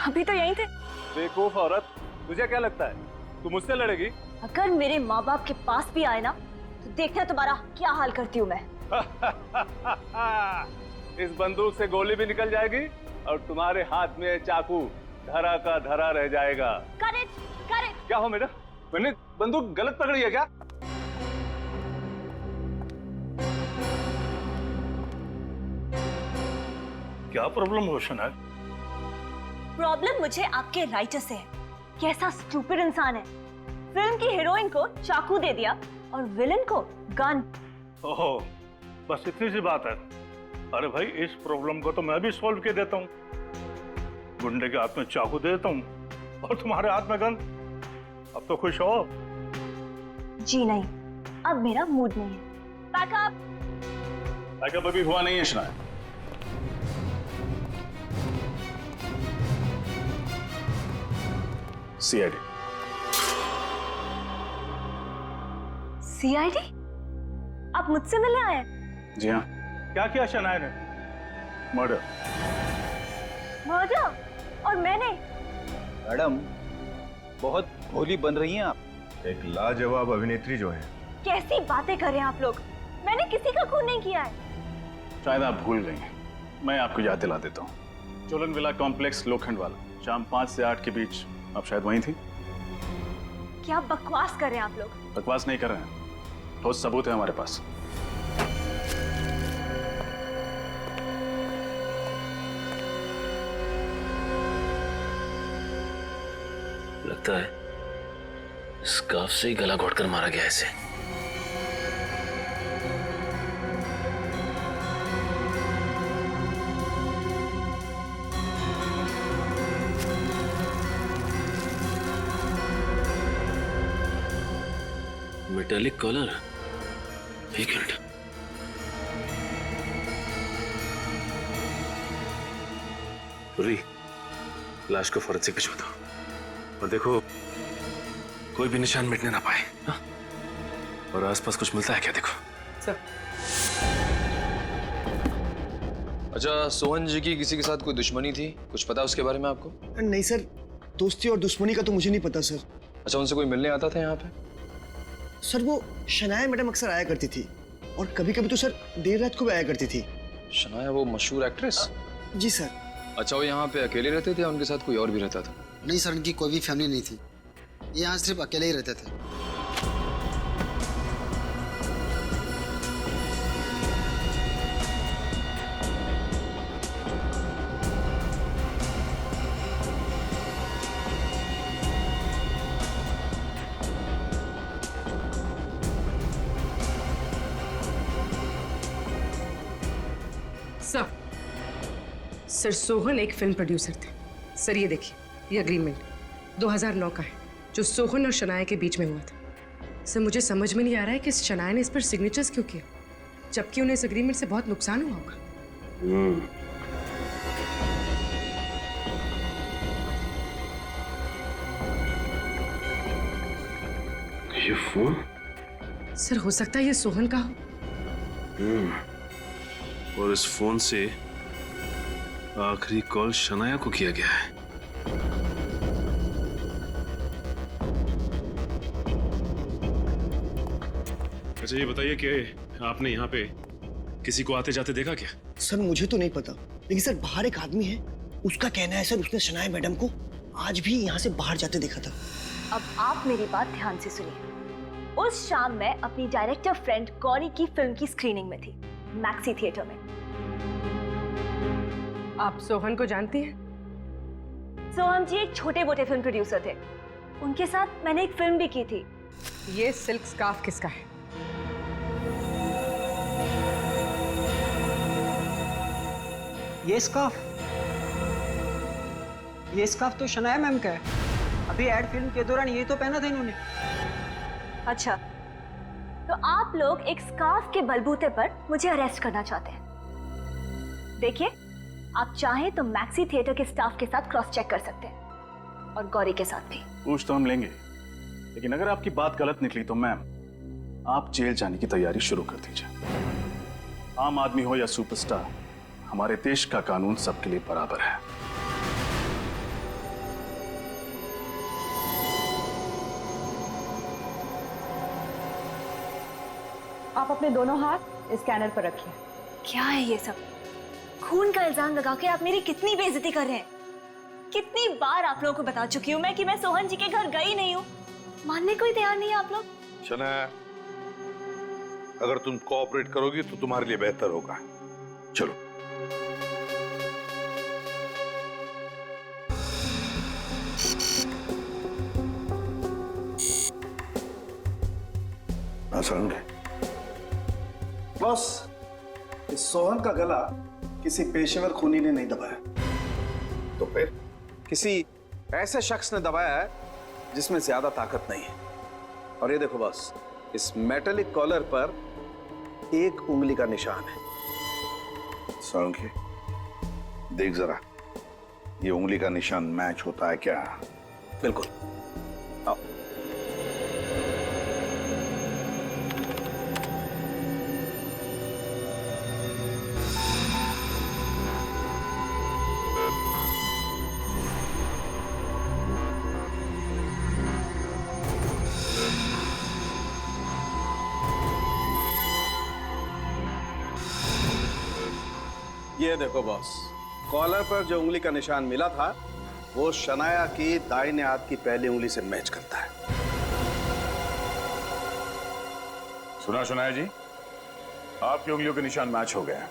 अभी तो यहीं थे। बेवकूफ औरत, तुझे क्या लगता है तू मुझसे लड़ेगी? अगर मेरे माँ बाप के पास भी आए ना, तो देखना तुम्हारा क्या हाल करती हूँ मैं। इस बंदूक से गोली भी निकल जाएगी और तुम्हारे हाथ में चाकू धरा का धरा रह जाएगा। Correct, correct. क्या हो मेरा, मैंने बंदूक गलत पकड़ी है क्या? क्या प्रॉब्लम हो शनाया? प्रॉब्लम मुझे आपके राइटर से है। कैसा स्टूपिड इंसान है, फिल्म की हीरोइन को चाकू दे दिया और विलन को गन। ओहो, बस इतनी सी बात है। अरे भाई, इस प्रॉब्लम को तो मैं भी सॉल्व कर देता हूँ। गुंडे के हाथ में चाकू दे देता हूँ और तुम्हारे हाथ में गन। अब तो खुश हो? जी नहीं, अब मेरा मूड नहीं है। बैकअप। बैकअप अभी हुआ नहीं है शनाया। सीआईडी। सीआईडी? आप मुझसे मिलने आए? जी हाँ। क्या किया शनाया ने? मर्डर। मर्डर? और मैंने? मैडम, बहुत भोली बन रही हैं आप। एक लाजवाब अभिनेत्री जो है। कैसी बातें कर रहे हैं आप लोग? मैंने किसी का खून नहीं किया है। शायद आप भूल गई हैं। मैं आपको याद दिला देता हूँ। चोलन विला कॉम्प्लेक्स लोखंड वाला, शाम 5 से 8 के बीच आप शायद वहीं थी। क्या बकवास कर रहे हैं आप लोग? बकवास नहीं कर रहे हैं, ठोस सबूत है हमारे पास। लगता है स्कार्फ से ही गला घोटकर मारा गया इसे। मेटालिक कॉलर, एक मिनट। पूरी लाश को फौरन से भिजवा दो और देखो कोई भी निशान मिटने ना पाए। हाँ? और आसपास कुछ मिलता है क्या देखो। सर। अच्छा, सोहन जी की किसी के साथ कोई दुश्मनी थी, कुछ पता उसके बारे में आपको? नहीं सर, दोस्ती और दुश्मनी का तो मुझे नहीं पता सर। अच्छा, उनसे कोई मिलने आता था यहाँ पे? सर वो शनाया मैडम अक्सर आया करती थी और कभी कभी तो सर देर रात को भी आया करती थी। शनाया वो मशहूर एक्ट्रेस? जी सर। अच्छा, वो यहाँ पे अकेले रहते थे या उनके साथ कोई और भी रहता था? नहीं सर, उनकी कोई भी फैमिली नहीं थी, ये यहाँ सिर्फ अकेले ही रहते थे। सर सोहन एक फिल्म प्रोड्यूसर थे। सर ये देखिए, ये एग्रीमेंट 2009 का है जो सोहन और शनाया के बीच में हुआ था। सर मुझे समझ में नहीं आ रहा है कि शनाया ने इस पर सिग्नेचर्स क्यों किए, जबकि उन्हें इस एग्रीमेंट से बहुत नुकसान हुआ होगा। ये फोन? सर हो सकता है ये सोहन का हो। और इस फोन से आखिरी कॉल शनाया को किया गया है। अच्छा ये बताइए कि आपने यहाँ पे किसी को आते जाते देखा क्या? सर मुझे तो नहीं पता, लेकिन सर बाहर एक आदमी है, उसका कहना है सर उसने शनाया मैडम को आज भी यहाँ से बाहर जाते देखा था। अब आप मेरी बात ध्यान से सुनिए। उस शाम मैं अपनी डायरेक्टर फ्रेंड गौरी की फिल्म की स्क्रीनिंग में थी, मैक्सी थिएटर में। आप सोहन को जानती हैं? सोहन जी एक छोटे मोटे फिल्म प्रोड्यूसर थे, उनके साथ मैंने एक फिल्म भी की थी। ये सिल्क स्कार्फ किसका है? ये स्कार्फ तो शनाया मैम का है। अभी एड फिल्म के दौरान ये तो पहना था इन्होंने। अच्छा, तो आप लोग एक स्कार्फ के बलबूते पर मुझे अरेस्ट करना चाहते हैं। देखिए, आप चाहें तो मैक्सी थिएटर के स्टाफ के साथ क्रॉस चेक कर सकते हैं और गौरी के साथ भी। पूछ तो हम लेंगे, लेकिन अगर आपकी बात गलत निकली तो मैम आप जेल जाने की तैयारी शुरू कर दीजिए। आम आदमी हो या सुपरस्टार, हमारे देश का कानून सबके लिए बराबर है। आप अपने दोनों हाथ स्कैनर पर रखिए। क्या है ये सब? खून का इल्जाम लगा के आप मेरी कितनी बेइज्जती कर रहे हैं। कितनी बार आप लोगों को बता चुकी हूँ मैं कि मैं सोहन जी के घर गई नहीं हूँ, मानने को ही तैयार नहीं है आप लोग। शनाया, अगर तुम कोऑपरेट करोगी तो तुम्हारे लिए बेहतर होगा। चलो। बॉस, इस सोहन का गला किसी पेशेवर खूनी ने नहीं दबाया। तो फिर? किसी ऐसे शख्स ने दबाया है जिसमें ज्यादा ताकत नहीं है। और ये देखो बॉस, इस मेटालिक कॉलर पर एक उंगली का निशान है। सोलंकी, देख जरा, ये उंगली का निशान मैच होता है क्या? बिल्कुल। आओ। ये देखो बॉस, कॉलर पर जो उंगली का निशान मिला था वो शनाया की दाहिने हाथ की पहली उंगली से मैच करता है। सुना शनाया जी, आपकी उंगलियों के निशान मैच हो गए।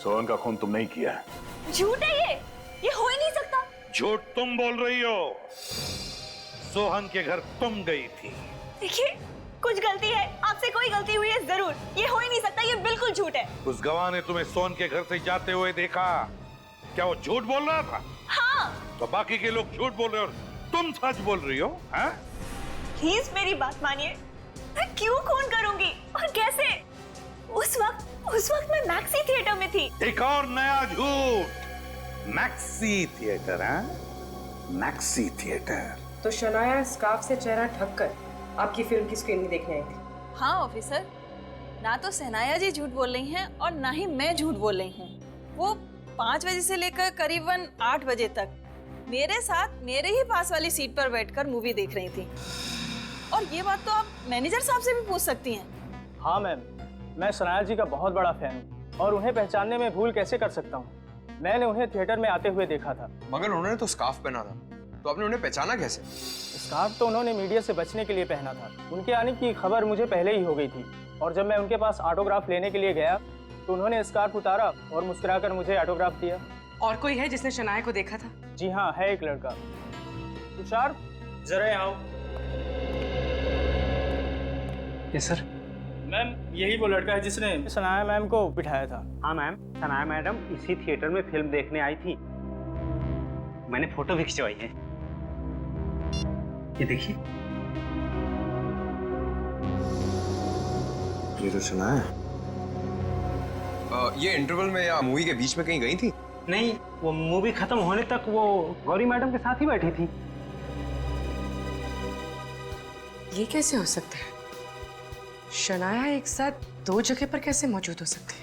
सोहन का खून तुमने ही किया है। झूठ है ये हो ही नहीं सकता। झूठ तुम बोल रही हो। सोहन के घर तुम गई थी। देखिए, कुछ गलती है, आपसे कोई गलती हुई है जरूर। ये हो ही नहीं सकता, ये बिल्कुल झूठ है। उस गवाह ने तुम्हें सोहन के घर से जाते हुए देखा। क्या वो झूठ बोल रहा था? हाँ। तो बाकी के लोग झूठ बोल रहे हो और तुम सच बोल रही हो? हैं? प्लीज मेरी बात मानिए। मैं क्यों खून करूंगी और कैसे? उस वक्त मैं मैक्सी थिएटर में थी। एक और नया झूठ। मैक्सी थिएटर है? Maxi theatre. तो शनाया स्कार्फ से चेहरा ढक कर आपकी फिल्म की स्क्रीनिंग देखने आई थी। हाँ ऑफिसर, ना तो सहनाया जी झूठ बोल रही हैं और ना ही मैं झूठ बोल रही हूँ। वो 5 बजे से लेकर करीबन 8 बजे तक मेरे साथ मेरे ही पास वाली सीट पर बैठकर मूवी देख रही थी। और ये बात तो आप मैनेजर साहब से भी पूछ सकती हैं। हाँ मैम, मैं शनाया जी का बहुत बड़ा फैन हूँ और उन्हें पहचानने में भूल कैसे कर सकता हूँ। मैंने उन्हें थिएटर में आते हुए देखा था। मगर उन्होंने तो स्कार्फ पहना था, तो आपने उन्हें पहचाना कैसे? स्कार्फ तो उन्होंने मीडिया से बचने के लिए पहना था। उनके आने की खबर मुझे पहले ही हो गई थी और जब मैं उनके पास ऑटोग्राफ लेने के लिए गया तो उन्होंने स्कार्फ उतारा और मुस्कुराकर मुझे ऑटोग्राफ दिया। और कोई है जिसने शनाया को देखा था? जी हाँ, है एक लड़का। तुषार, जरा आओ। Yes sir. मैम, यही वो लड़का है जिसने शनाया मैम को बिठाया था। हाँ मैम, शनाया मैडम इसी थिएटर में फिल्म देखने आई थी। मैंने फोटो भी खिंचवाई है, ये देखिए। ये तो शनाया है। ये इंटरवल में या मूवी के बीच में कहीं गई थी? नहीं, वो मूवी खत्म होने तक वो गौरी मैडम के साथ ही बैठी थी। ये कैसे हो सकता है? शनाया एक साथ 2 जगह पर कैसे मौजूद हो सकते हैं?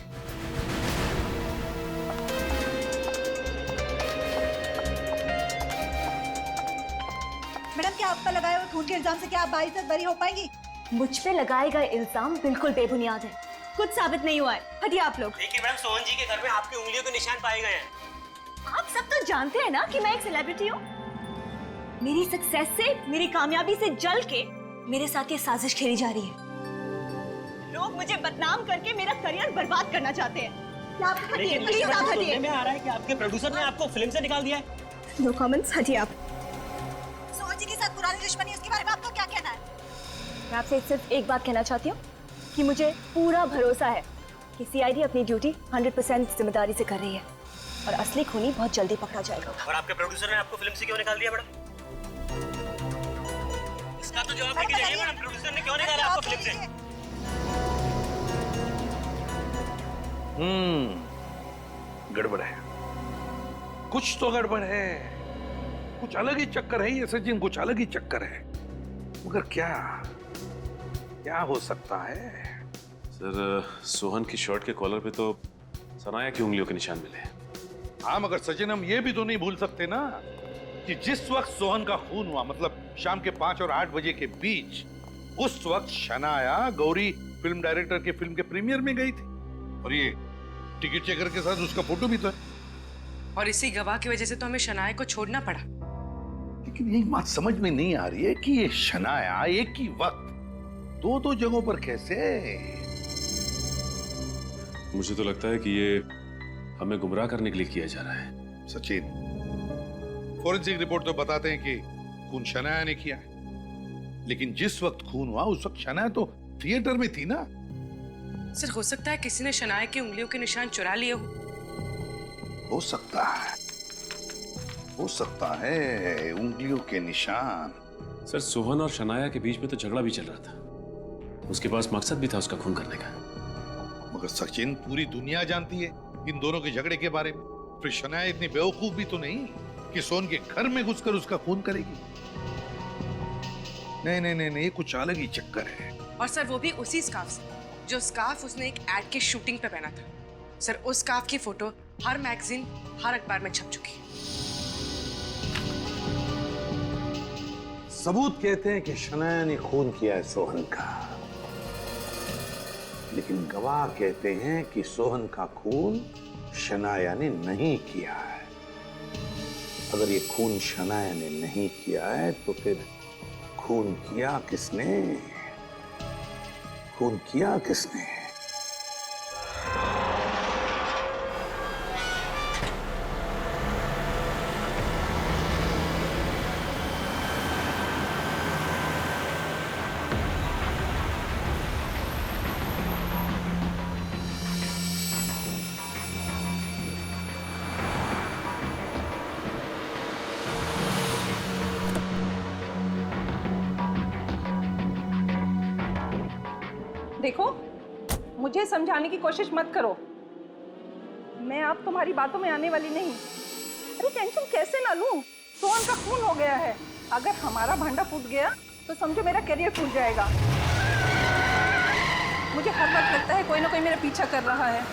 मैडम, क्या आप पर लगाए हुए खून के इल्जाम से क्या आप बाइज्जत बरी हो पाएंगी? मुझ पे लगाए गए इल्जाम बिल्कुल बेबुनियाद है, कुछ साबित नहीं हुआ है। हटिए आप लोग। देखिए मैम, सोहन जी के घर में आपकी उंगलियों के निशान पाए गए हैं। आप सब तो जानते हैं ना कि मैं एक सेलिब्रिटी हूँ। मेरी सक्सेस से, मेरी कामयाबी से जल के मेरे साथ ये साजिश खेली जा रही है। लोग मुझे बदनाम करके मेरा करियर बर्बाद करना चाहते हैं। आप हटिए, प्लीज आप हटिए। सुनने में आ रहा है कि आपके प्रोड्यूसर ने आपको फिल्म से निकाल दिया है। नो कमेंट्स, हटिए आप। सोहन जी के साथ पुरानी दुश्मनी, उसके बारे में आपको क्या कहना है? मैं आपसे सिर्फ एक बात कहना चाहती हूँ कि मुझे पूरा भरोसा है कि सीआईडी अपनी ड्यूटी 100% जिम्मेदारी से कर रही है और असली खूनी बहुत जल्दी पकड़ा जाएगा। और आपके प्रोड्यूसर ने आपको फिल्म से क्यों निकाल दिया मैडम? इसका तो जवाब देके जाइए मैडम, प्रोड्यूसर ने क्यों निकाला आपको फिल्म से? गड़बड़ है, कुछ तो गड़बड़ है। कुछ अलग ही चक्कर है ये सचिन, कुछ अलग ही चक्कर है। मगर क्या हो सकता है? सर, सोहन की शर्ट के कॉलर पे तो सनाया की उंगलियों के निशान मिले। हाँ, मगर सचिन हम ये भी तो नहीं भूल सकते ना कि जिस वक्त सोहन का खून हुआ, मतलब शाम के 5 और 8 बजे के बीच, उस वक्त शनाया गौरी फिल्म डायरेक्टर के फिल्म के प्रीमियर में गई थी और ये टिकट चेकर के साथ उसका फोटो भी था। और इसी गवाह की वजह से तो हमें शनाया को छोड़ना पड़ा। लेकिन ये बात समझ में नहीं आ रही है कि ये शनाया एक ही वक्त 2 जगहों पर कैसे? मुझे तो लगता है कि ये हमें गुमराह करने के लिए किया जा रहा है। सचिन, फॉरेंसिक रिपोर्ट तो बताते हैं कि खून शनाया ने किया है, लेकिन जिस वक्त खून हुआ उस वक्त शनाया तो थिएटर में थी ना। सर, हो सकता है किसी ने शनाया की उंगलियों के निशान चुरा लिए हो सकता है, हो सकता है उंगलियों के निशान। सर, सोहन और शनाया के बीच में तो झगड़ा भी चल रहा था। उसके पास मकसद भी था उसका खून करने का। मगर सचिन, पूरी दुनिया जानती है इन दोनों के झगड़े के बारे में। फिर शनाया इतनी बेवकूफ भी तो नहीं कि सोहन के घर में घुसकर उसका खून करेगी। नहीं नहीं नहीं, ये कुछ अलग ही चक्कर है। और सर, वो भी उसी स्कार्फ से, जो स्कार्फ उसने एक एड की शूटिंग पे पहना था। सर, उस स्कार्फ की फोटो हर मैगजीन, हर अखबार में छप चुकी है। सबूत कहते हैं कि शनाया ने खून किया है सोहन का, लेकिन गवाह कहते हैं कि सोहन का खून शनाया ने नहीं किया है। अगर ये खून शनाया ने नहीं किया है तो फिर खून किया किसने? खून किया किसने? देखो, मुझे समझाने की कोशिश मत करो। मैं अब तुम्हारी बातों में आने वाली नहीं। अरे टेंशन कैसे ना लूं? सोहन का खून हो गया है। अगर हमारा भांडा फूट गया तो समझो मेरा करियर फूट जाएगा। मुझे हर वक्त लगता है कोई ना कोई मेरा पीछा कर रहा है।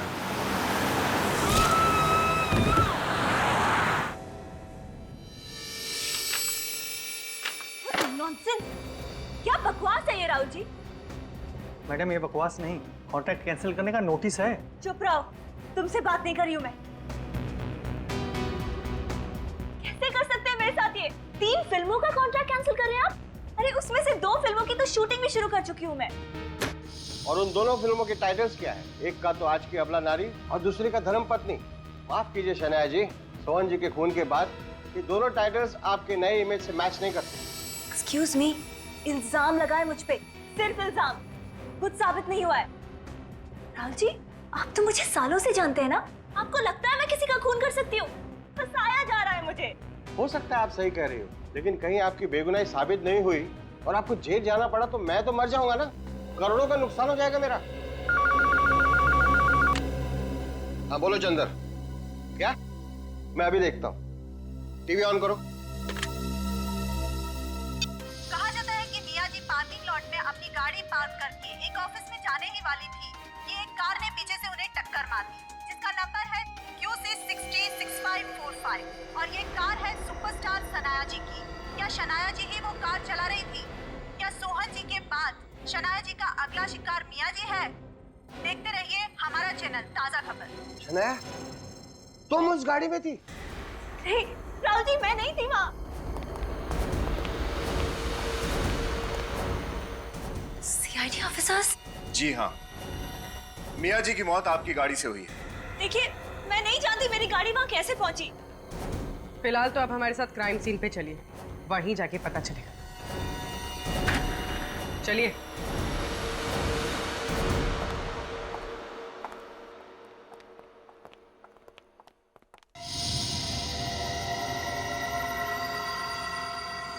नॉनसेंस! क्या बकवास है ये राहुल जी? मैडम ये बकवास नहीं, कॉन्ट्रैक्ट कैंसिल करने का नोटिस है। चुप रहो, तुमसे बात नहीं कर रही हूँ मैं। कैसे कर सकते हैं मेरे साथ ये? 3 फिल्मों का कॉन्ट्रैक्ट कैंसिल कर रहे हैं आप? अरे उसमें से 2 फिल्मों की तो शूटिंग भी शुरू कर चुकी हूँ मैं। और उन दोनों फिल्मों के टाइटल्स क्या है? एक का तो आज की अबला नारी और दूसरी का धर्म पत्नी। माफ कीजिए शनाया जी, सोहन जी के खून के बाद ये दोनों टाइटल्स आपके नए इमेज से मैच नहीं करते। एक्सक्यूज मी, इल्जाम लगाए मुझ पे, सिर्फ इल्जाम, कुछ साबित नहीं हुआ है। राहुल जी, आप तो मुझे सालों से जानते हैं ना? आपको लगता है मैं किसी का खून कर सकती हूँ? फंसाया जा रहा है मुझे। हो सकता है आप सही कह रही हो, लेकिन कहीं आपकी बेगुनाही साबित नहीं हुई और आपको जेल जाना पड़ा तो मैं तो मर जाऊंगा ना। करोड़ों का नुकसान हो जाएगा मेरा। हाँ बोलो चंदर, क्या? मैं अभी देखता हूँ। टीवी ऑन करो। कहा जाता है कि मिया जी पार्किंग लॉट में अपनी गाड़ी पार्क करके एक ऑफिस में जाने ही वाली थी कि एक कार ने पीछे से उन्हें टक्कर मार दी, जिसका नंबर है QC606545 और ये कार है सुपरस्टार शनाया जी की। क्या शनाया जी ही वो कार चला रही थी? क्या सोहन जी के बाद शनाया जी का अगला शिकार मिया जी है? देखते रहिए हमारा चैनल ताजा खबर। शनाया, तुम उस गाड़ी में थी? नहीं राहुल जी, मैं नहीं थी वहाँ। CID officers? जी हाँ, मिया जी की मौत आपकी गाड़ी से हुई है। देखिए, मैं नहीं जानती मेरी गाड़ी वहाँ कैसे पहुंची। फिलहाल तो आप हमारे साथ क्राइम सीन पे चलिए, वहीं जाके पता चलेगा। चलिए।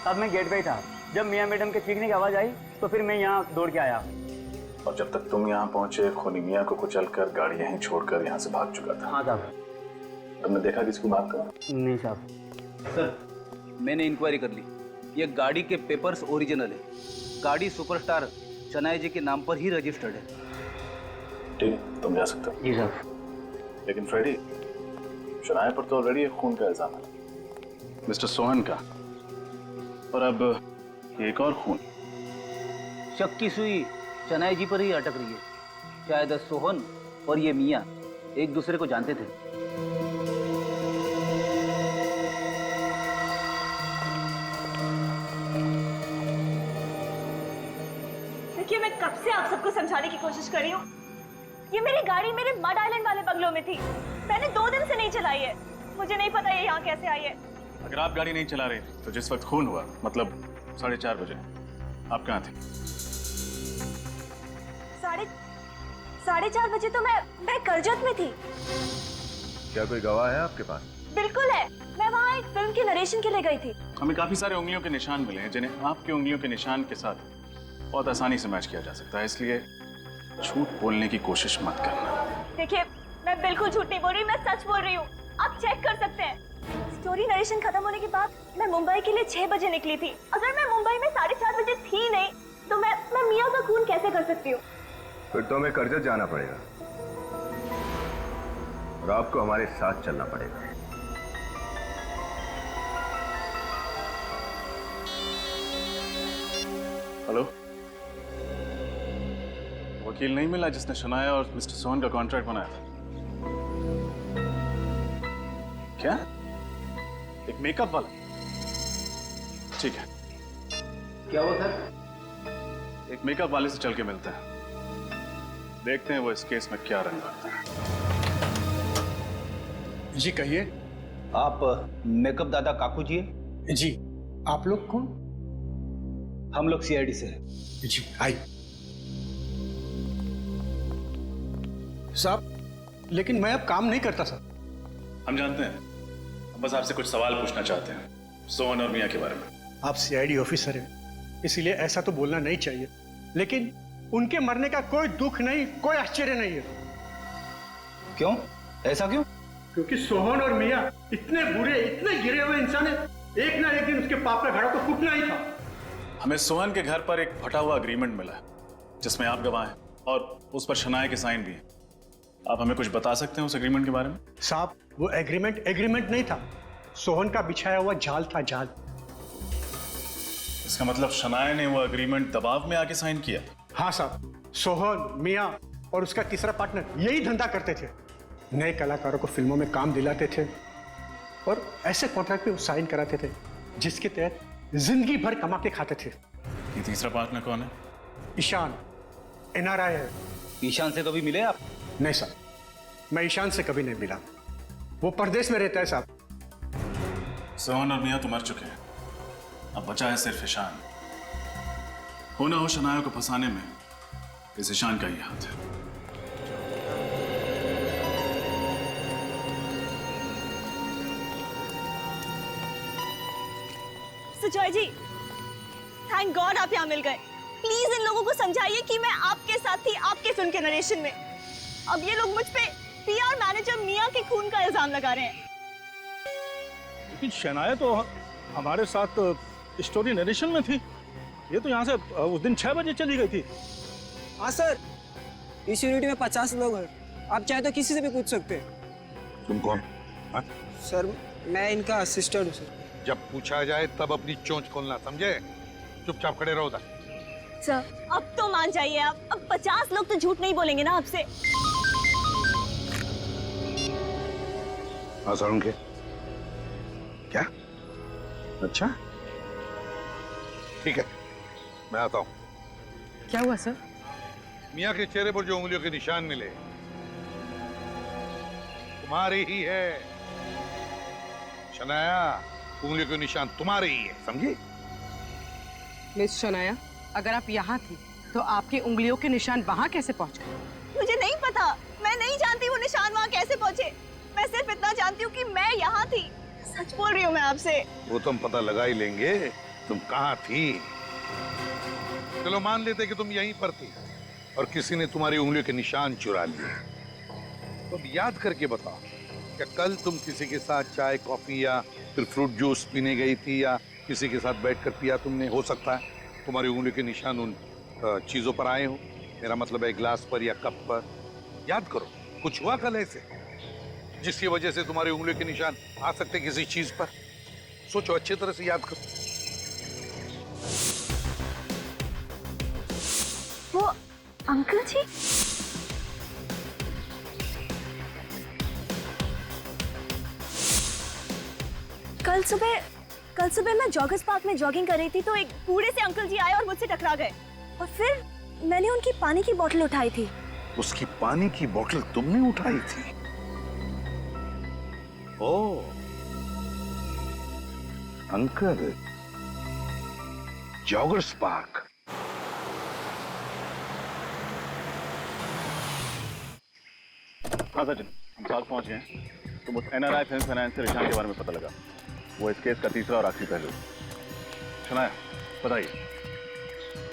तब मैं गेट पे ही था। जब मियां मैडम के चीखने की आवाज आई तो फिर मैं यहाँ दौड़ के आया। और जब तक तुम यहाँ पहुंचे, खूनी मियां को कुचलकर गाड़ी यहीं छोड़कर यहाँ से भाग चुका था। हाँ साहब। तुमने देखा किसको बात करो? नहीं साहब। सर, मैंने इंक्वायरी कर ली। ये गाड़ी के पेपर्स ओरिजिनल है। गाड़ी सुपरस्टार शनाया जी के नाम पर ही रजिस्टर्ड है। ठीक है, तुम जा सकते हो। जी साहब। लेकिन फ्रेडी, शनाया पर तो ऑलरेडी खून का इल्जाम है, मिस्टर सोहन का, और अब एक और खून। शक की सुई शनाया जी पर ही अटक रही है। शायद सोहन और ये मियां एक दूसरे को जानते थे। देखिए, मैं कब से आप सबको समझाने की कोशिश कर रही हूँ। ये मेरी गाड़ी मेरे मड आइलैंड वाले बंगलों में थी। मैंने 2 दिन से नहीं चलाई है। मुझे नहीं पता ये यहाँ कैसे आई है। अगर आप गाड़ी नहीं चला रहे तो जिस वक्त खून हुआ, मतलब 4:30 बजे, आप कहाँ थे? 4:30 बजे तो मैं करजत में थी। क्या कोई गवाह है आपके पास? बिल्कुल है। मैं वहाँ एक फिल्म के नरेशन के लिए गई थी। हमें काफी सारे उंगलियों के निशान मिले हैं जिन्हें आपकी उंगलियों के निशान के साथ बहुत आसानी से मैच किया जा सकता है, इसलिए झूठ बोलने की कोशिश मत करना। देखिए, मैं बिल्कुल झूठ नहीं बोल रही, मैं सच बोल रही हूँ। आप चेक कर सकते हैं। स्टोरी नरेशन खत्म होने के बाद मैं मुंबई के लिए 6 बजे निकली थी। अगर मैं मुंबई में 4:30 बजे थी नहीं तो मैं मियां का खून कैसे कर सकती हूँ? फिर तो हमें करजत जाना पड़ेगा और आपको हमारे साथ चलना पड़ेगा। हेलो, वकील नहीं मिला जिसने शनाया और मिस्टर सोहन का कॉन्ट्रैक्ट बनाया था? क्या? एक मेकअप वाला? ठीक है। क्या हुआ सर? एक मेकअप वाले से चल के मिलते हैं, देखते हैं वो इस केस में क्या रंग लाता है। जी कहिए। आप मेकअप दादा काकू जी हैं? जी। आप लोग कौन? हम लोग सीआईडी से हैं। जी आई। साहब, लेकिन मैं अब काम नहीं करता सर। हम जानते हैं, हम बस आपसे कुछ सवाल पूछना चाहते हैं सोहन और मियां के बारे में। आप सीआईडी ऑफिसर हैं, इसीलिए ऐसा तो बोलना नहीं चाहिए, लेकिन उनके मरने का कोई दुख नहीं, कोई आश्चर्य नहीं है। क्यों? ऐसा क्यों? क्योंकि सोहन और मियां इतने बुरे, इतने गिरे हुए इंसान है, एक ना एक दिन उसके पाप का घड़ा तो फूटना ही था। हमें सोहन के घर पर एक फटा हुआ अग्रीमेंट मिला है जिसमें आप गवाह हैं और उस पर शनाया के साइन भी हैं। आप हमें कुछ बता सकते हैं उस एग्रीमेंट के बारे में? साहब, वो एग्रीमेंट नहीं था, सोहन का बिछाया हुआ जाल था, जाल। इसका मतलब शनाया ने वो एग्रीमेंट दबाव में आके साइन किया? हाँ साहब, सोहन, मियां और उसका तीसरा पार्टनर यही धंधा करते थे। नए कलाकारों को फिल्मों में काम दिलाते थे और ऐसे कॉन्ट्रैक्ट पे वो साइन कराते थे जिसके तहत जिंदगी भर कमा के खाते थे। ये तीसरा पार्टनर कौन है? ईशान, NRI है। ईशान से कभी मिले आप? नहीं साहब, मैं ईशान से कभी नहीं मिला, वो परदेश में रहता है साहब। सोहन और मियां तो मर चुके हैं, अब बचा है सिर्फ ईशान। हो ना हो शनाया को फंसाने में इस ईशान का ही हाथ है। सुजॉय जी, थैंक गॉड आप यहाँ मिल गए। प्लीज इन लोगों को समझाइए कि मैं आपके साथ थी आपके फिल्म के नरेशन में। अब ये लोग मुझ पे PR मैनेजर मियां के खून का इल्जाम लगा रहे हैं। लेकिन शनाया तो हमारे साथ स्टोरी नरेशन में थी। ये तो यहाँ से उस दिन 6 बजे चली गई थी। हाँ सर, इस यूनिट में 50 लोग हैं, आप चाहे तो किसी से भी पूछ सकते हैं। तुम कौन? हाँ? सर, मैं इनका असिस्टेंट हूँ सर। जब पूछा जाए तब अपनी चोंच खोलना, समझे? चुपचाप खड़े रहो उधर। सर, अब तो मान जाइए आप। अब 50 लोग तो झूठ नहीं बोलेंगे ना आपसे। हाँ सर, उनके क्या? अच्छा ठीक है, मैं आता हूँ। क्या हुआ सर? मियाँ के चेहरे पर जो उंगलियों के निशान मिले तुम्हारी ही है। शनाया, उंगलियों के निशान तुम्हारे ही है, समझी? मिस शनाया, अगर आप यहाँ थी तो आपकी उंगलियों के निशान वहाँ कैसे पहुँच गए? मुझे नहीं पता, मैं नहीं जानती वो निशान वहाँ कैसे पहुँचे। मैं सिर्फ इतना जानती हूँ कि मैं यहाँ थी। सच बोल रही हूँ मैं आपसे। वो तो हम पता लगा ही लेंगे तुम कहाँ थी। चलो मान लेते कि तुम यहीं पर थी और किसी ने तुम्हारी उंगलियों के निशान चुरा लिए। तुम याद करके बताओ, क्या कल तुम किसी के साथ चाय, कॉफी या फिर फ्रूट जूस पीने गई थी या किसी के साथ बैठकर पिया तुमने? हो सकता है तुम्हारी उंगलियों के निशान उन चीजों पर आए हो। मेरा मतलब है ग्लास पर या कप पर। याद करो, कुछ हुआ कल ऐसे जिसकी वजह से तुम्हारी उंगलियों के निशान आ सकते किसी चीज पर? सोचो, अच्छी तरह से याद करो। वो अंकल जी? कल सुबह मैं जॉगर्स पार्क में जॉगिंग कर रही थी तो एक बूढ़े से अंकल जी आए और मुझसे टकरा गए और फिर मैंने उनकी पानी की बोतल उठाई थी। उसकी पानी की बोतल तुमने उठाई थी? ओ, अंकल, जॉगर्स पार्क। हाँ सचिन, हम पास पहुंच गए। तो उस NRI फिल्म फाइनेंसर ईशान के बारे में पता लगा। वो इस केस का तीसरा और आखिरी पहलू। शनाया, बताइए,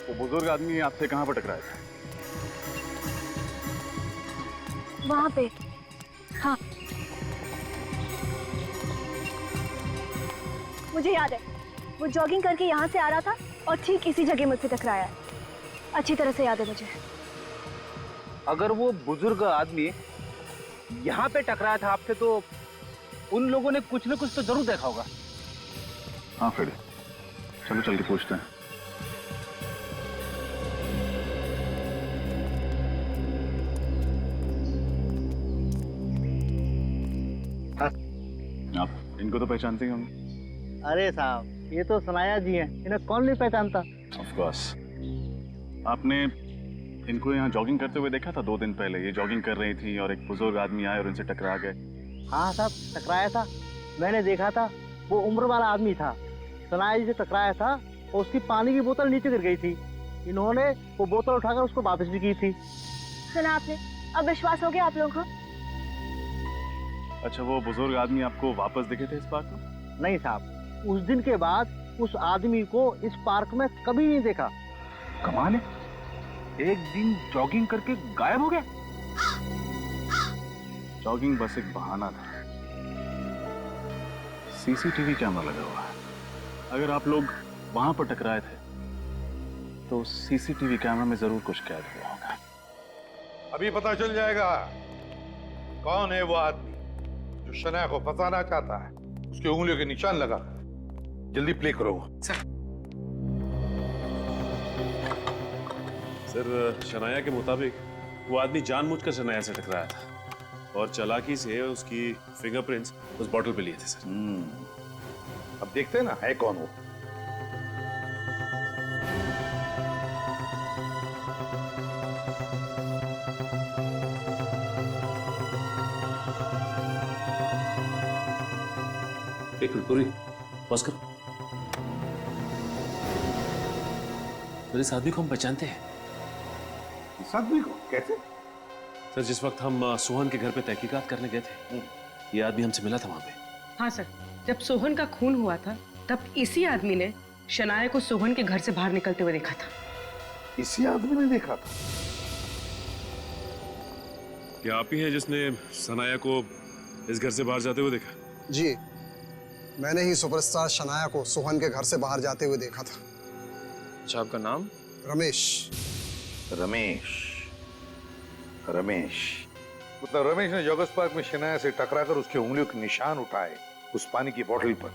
वो बुजुर्ग आदमी आपसे कहाँ पर टकराया था? वहां पे। हाँ, मुझे याद है, वो जॉगिंग करके यहाँ से आ रहा था और ठीक इसी जगह मुझसे टकराया। अच्छी तरह से याद है मुझे। अगर वो बुजुर्ग आदमी यहाँ पे टकराया था आपसे तो उन लोगों ने कुछ न कुछ तो जरूर देखा होगा। हाँ फिर चलो चल के पूछते हैं। आप इनको तो पहचानते ही होंगे। अरे साहब, ये तो सनाया जी हैं, इन्हें कौन नहीं पहचानता। Of course. आपने इनको यहाँ जॉगिंग करते हुए देखा था 2 दिन पहले? ये जॉगिंग कर रही थी और एक बुजुर्ग आदमी आए और इनसे टकरा गए। हाँ साहब, टकराया था, मैंने देखा था। वो उम्र वाला आदमी था, सनाया जी से टकराया था और उसकी पानी की बोतल नीचे गिर गई थी। इन्होंने वो बोतल उठाकर उसको वापस भी की थी। सुना आपने? अब विश्वास हो गया आप लोगों को? अच्छा, वो बुजुर्ग आदमी आपको वापस दिखे थे इस पार्क में? नहीं साहब, उस दिन के बाद उस आदमी को इस पार्क में कभी नहीं देखा। कमाल है, एक दिन जॉगिंग करके गायब हो गया। जॉगिंग बस एक बहाना था। सीसीटीवी कैमरा लगा हुआ है। अगर आप लोग वहां पर टकराए थे तो सीसीटीवी कैमरा में जरूर कुछ कैद हुआ होगा। अभी पता चल जाएगा कौन है वो आदमी जो शनाया को फंसाना चाहता है। उसकी उंगलियों के निशान लगा। जल्दी प्ले करो। सर, शनाया के मुताबिक वो आदमी जानबूझकर शनाया से टकराया था और चालाकी से उसकी फिंगरप्रिंट्स उस बॉटल पे लिए थे सर। अब देखते हैं ना है कौन वो। एक मिनट, पूरी पॉज करो। सर, इस आदमी को हम पहचानते हैं। इस आदमी को कैसे? सर, जिस वक्त हम सोहन के घर पे तहकीकात करने गए थे, ये आदमी हमसे मिला था वहां पे। हाँ सर, जब सोहन का खून हुआ था तब इसी आदमी ने शनाया को सोहन के घर से बाहर निकलते हुए देखा था। इसी आदमी ने देखा था? क्या आप ही हैं जिसने सनाया को इस घर से बाहर जाते हुए देखा? जी, मैंने ही सुपरस्टार शनाया को सोहन के घर से बाहर जाते हुए देखा था। अच्छा, आपका नाम? रमेश। रमेश मतलब रमेश ने जॉगर्स पार्क में शनाया से टकराकर उसकी उंगलियों के निशान उठाए उस पानी की बोतल पर,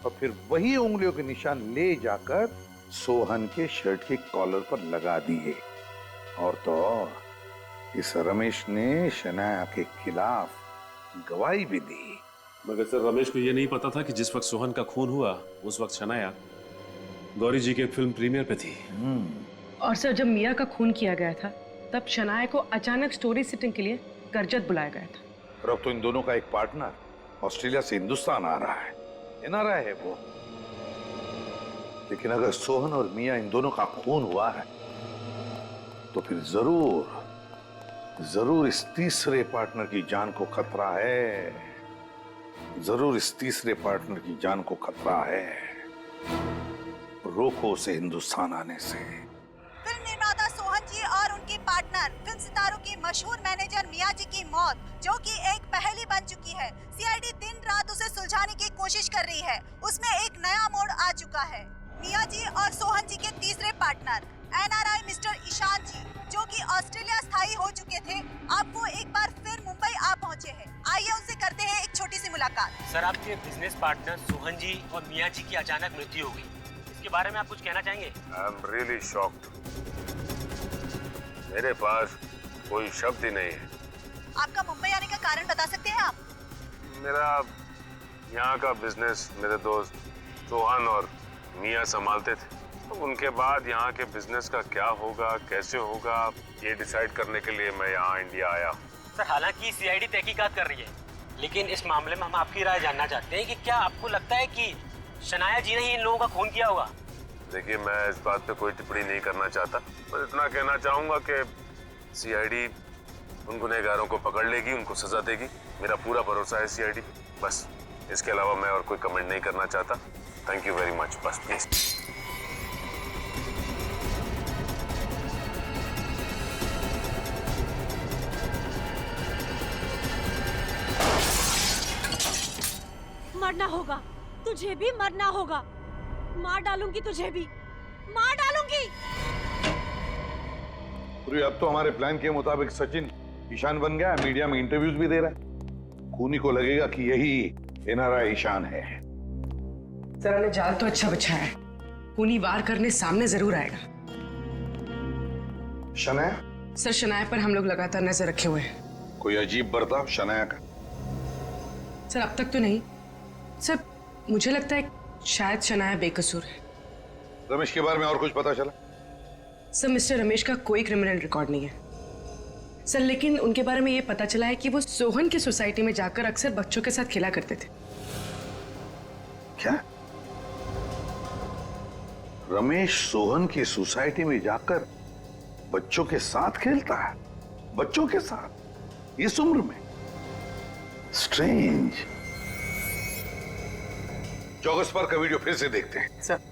और फिर वही उंगलियों के निशान ले जाकर सोहन के शर्ट के कॉलर पर लगा दिए। और तो और, इस रमेश ने शनाया के खिलाफ गवाही भी दी। मगर सर, रमेश को यह नहीं पता था कि जिस वक्त सोहन का खून हुआ उस वक्त शनाया गौरी जी के फिल्म प्रीमियर पे थी। और सर, जब मिया का खून किया गया था तब शनाया को अचानक स्टोरी सिटिंग के लिए करजत बुलाया गया था। और अब तो इन दोनों का एक पार्टनर ऑस्ट्रेलिया से हिंदुस्तान आ रहा है। एनआरआई है वो। लेकिन अगर सोहन और मिया इन दोनों का खून हुआ है तो फिर जरूर इस तीसरे पार्टनर की जान को खतरा है। जरूर इस तीसरे पार्टनर की जान को खतरा है। रोको उसे हिंदुस्तान आने से। फिल्म निर्माता सोहन जी और उनके पार्टनर फिल्म सितारों की मशहूर मैनेजर मिया जी की मौत, जो कि एक पहेली बन चुकी है। सीआईडी दिन रात उसे सुलझाने की कोशिश कर रही है। उसमें एक नया मोड़ आ चुका है। मिया जी और सोहन जी के तीसरे पार्टनर एनआरआई मिस्टर ईशान जी, जो कि ऑस्ट्रेलिया स्थायी हो चुके थे, अब वो एक बार फिर मुंबई आ पहुंचे हैं। आइए उनसे करते हैं एक छोटी सी मुलाकात। सर, आपके बिजनेस पार्टनर सोहन जी और मिया जी की अचानक मृत्यु हो गई, इसके बारे में आप कुछ कहना चाहेंगे? I am really shocked. मेरे पास कोई शब्द ही नहीं है। आपका मुंबई आने का कारण बता सकते हैं आप? मेरा यहाँ का बिजनेस मेरे दोस्त सोहन और मिया संभालते थे। तो उनके बाद यहाँ के बिजनेस का क्या होगा, कैसे होगा, ये डिसाइड करने के लिए मैं यहाँ इंडिया आया। सर, हालांकि सीआईडी तहकीकात कर रही है, लेकिन इस मामले में हम आपकी राय जानना चाहते हैं कि क्या आपको लगता है कि शनाया जी ने ही इन लोगों का खून किया होगा? देखिए, मैं इस बात पे कोई टिप्पणी नहीं करना चाहता। बस इतना कहना चाहूँगा कि सीआईडी उन गुनहगारों को पकड़ लेगी, उनको सजा देगी। मेरा पूरा भरोसा है सीआईडी पे। बस इसके अलावा मैं और कोई कमेंट नहीं करना चाहता। Thank you very much. बस प्लीज। मरना होगा, तुझे भी मरना होगा। मार डालूंगी तुझे भी, मार डालूंगी। अब तो हमारे प्लान के मुताबिक सचिन ईशान बन गया, मीडिया में इंटरव्यूज भी दे रहा है। खूनी को लगेगा कि यही एनआरआई ईशान है। सर ने जाल तो अच्छा बिछाया है, खूनी वार करने सामने जरूर आएगा। शनाया? सर, शनाया पर हम लोग लगातार नजर रखे हुए हैं। कोई अजीब बर्ताव शनाया का? सर, अब तक तो नहीं, सर मुझे लगता है शायद शनाया बेकसूर है। रमेश के बारे में और कुछ पता चला? सर मिस्टर रमेश का कोई क्रिमिनल रिकॉर्ड नहीं है सर, लेकिन उनके बारे में ये पता चला है कि वो सोहन की सोसाइटी में जाकर अक्सर बच्चों के साथ खेला करते थे। क्या? रमेश सोहन की सोसाइटी में जाकर बच्चों के साथ खेलता है? बच्चों के साथ इस उम्र में? स्ट्रेंज। जॉगर्स पार्क का वीडियो फिर से देखते हैं सर।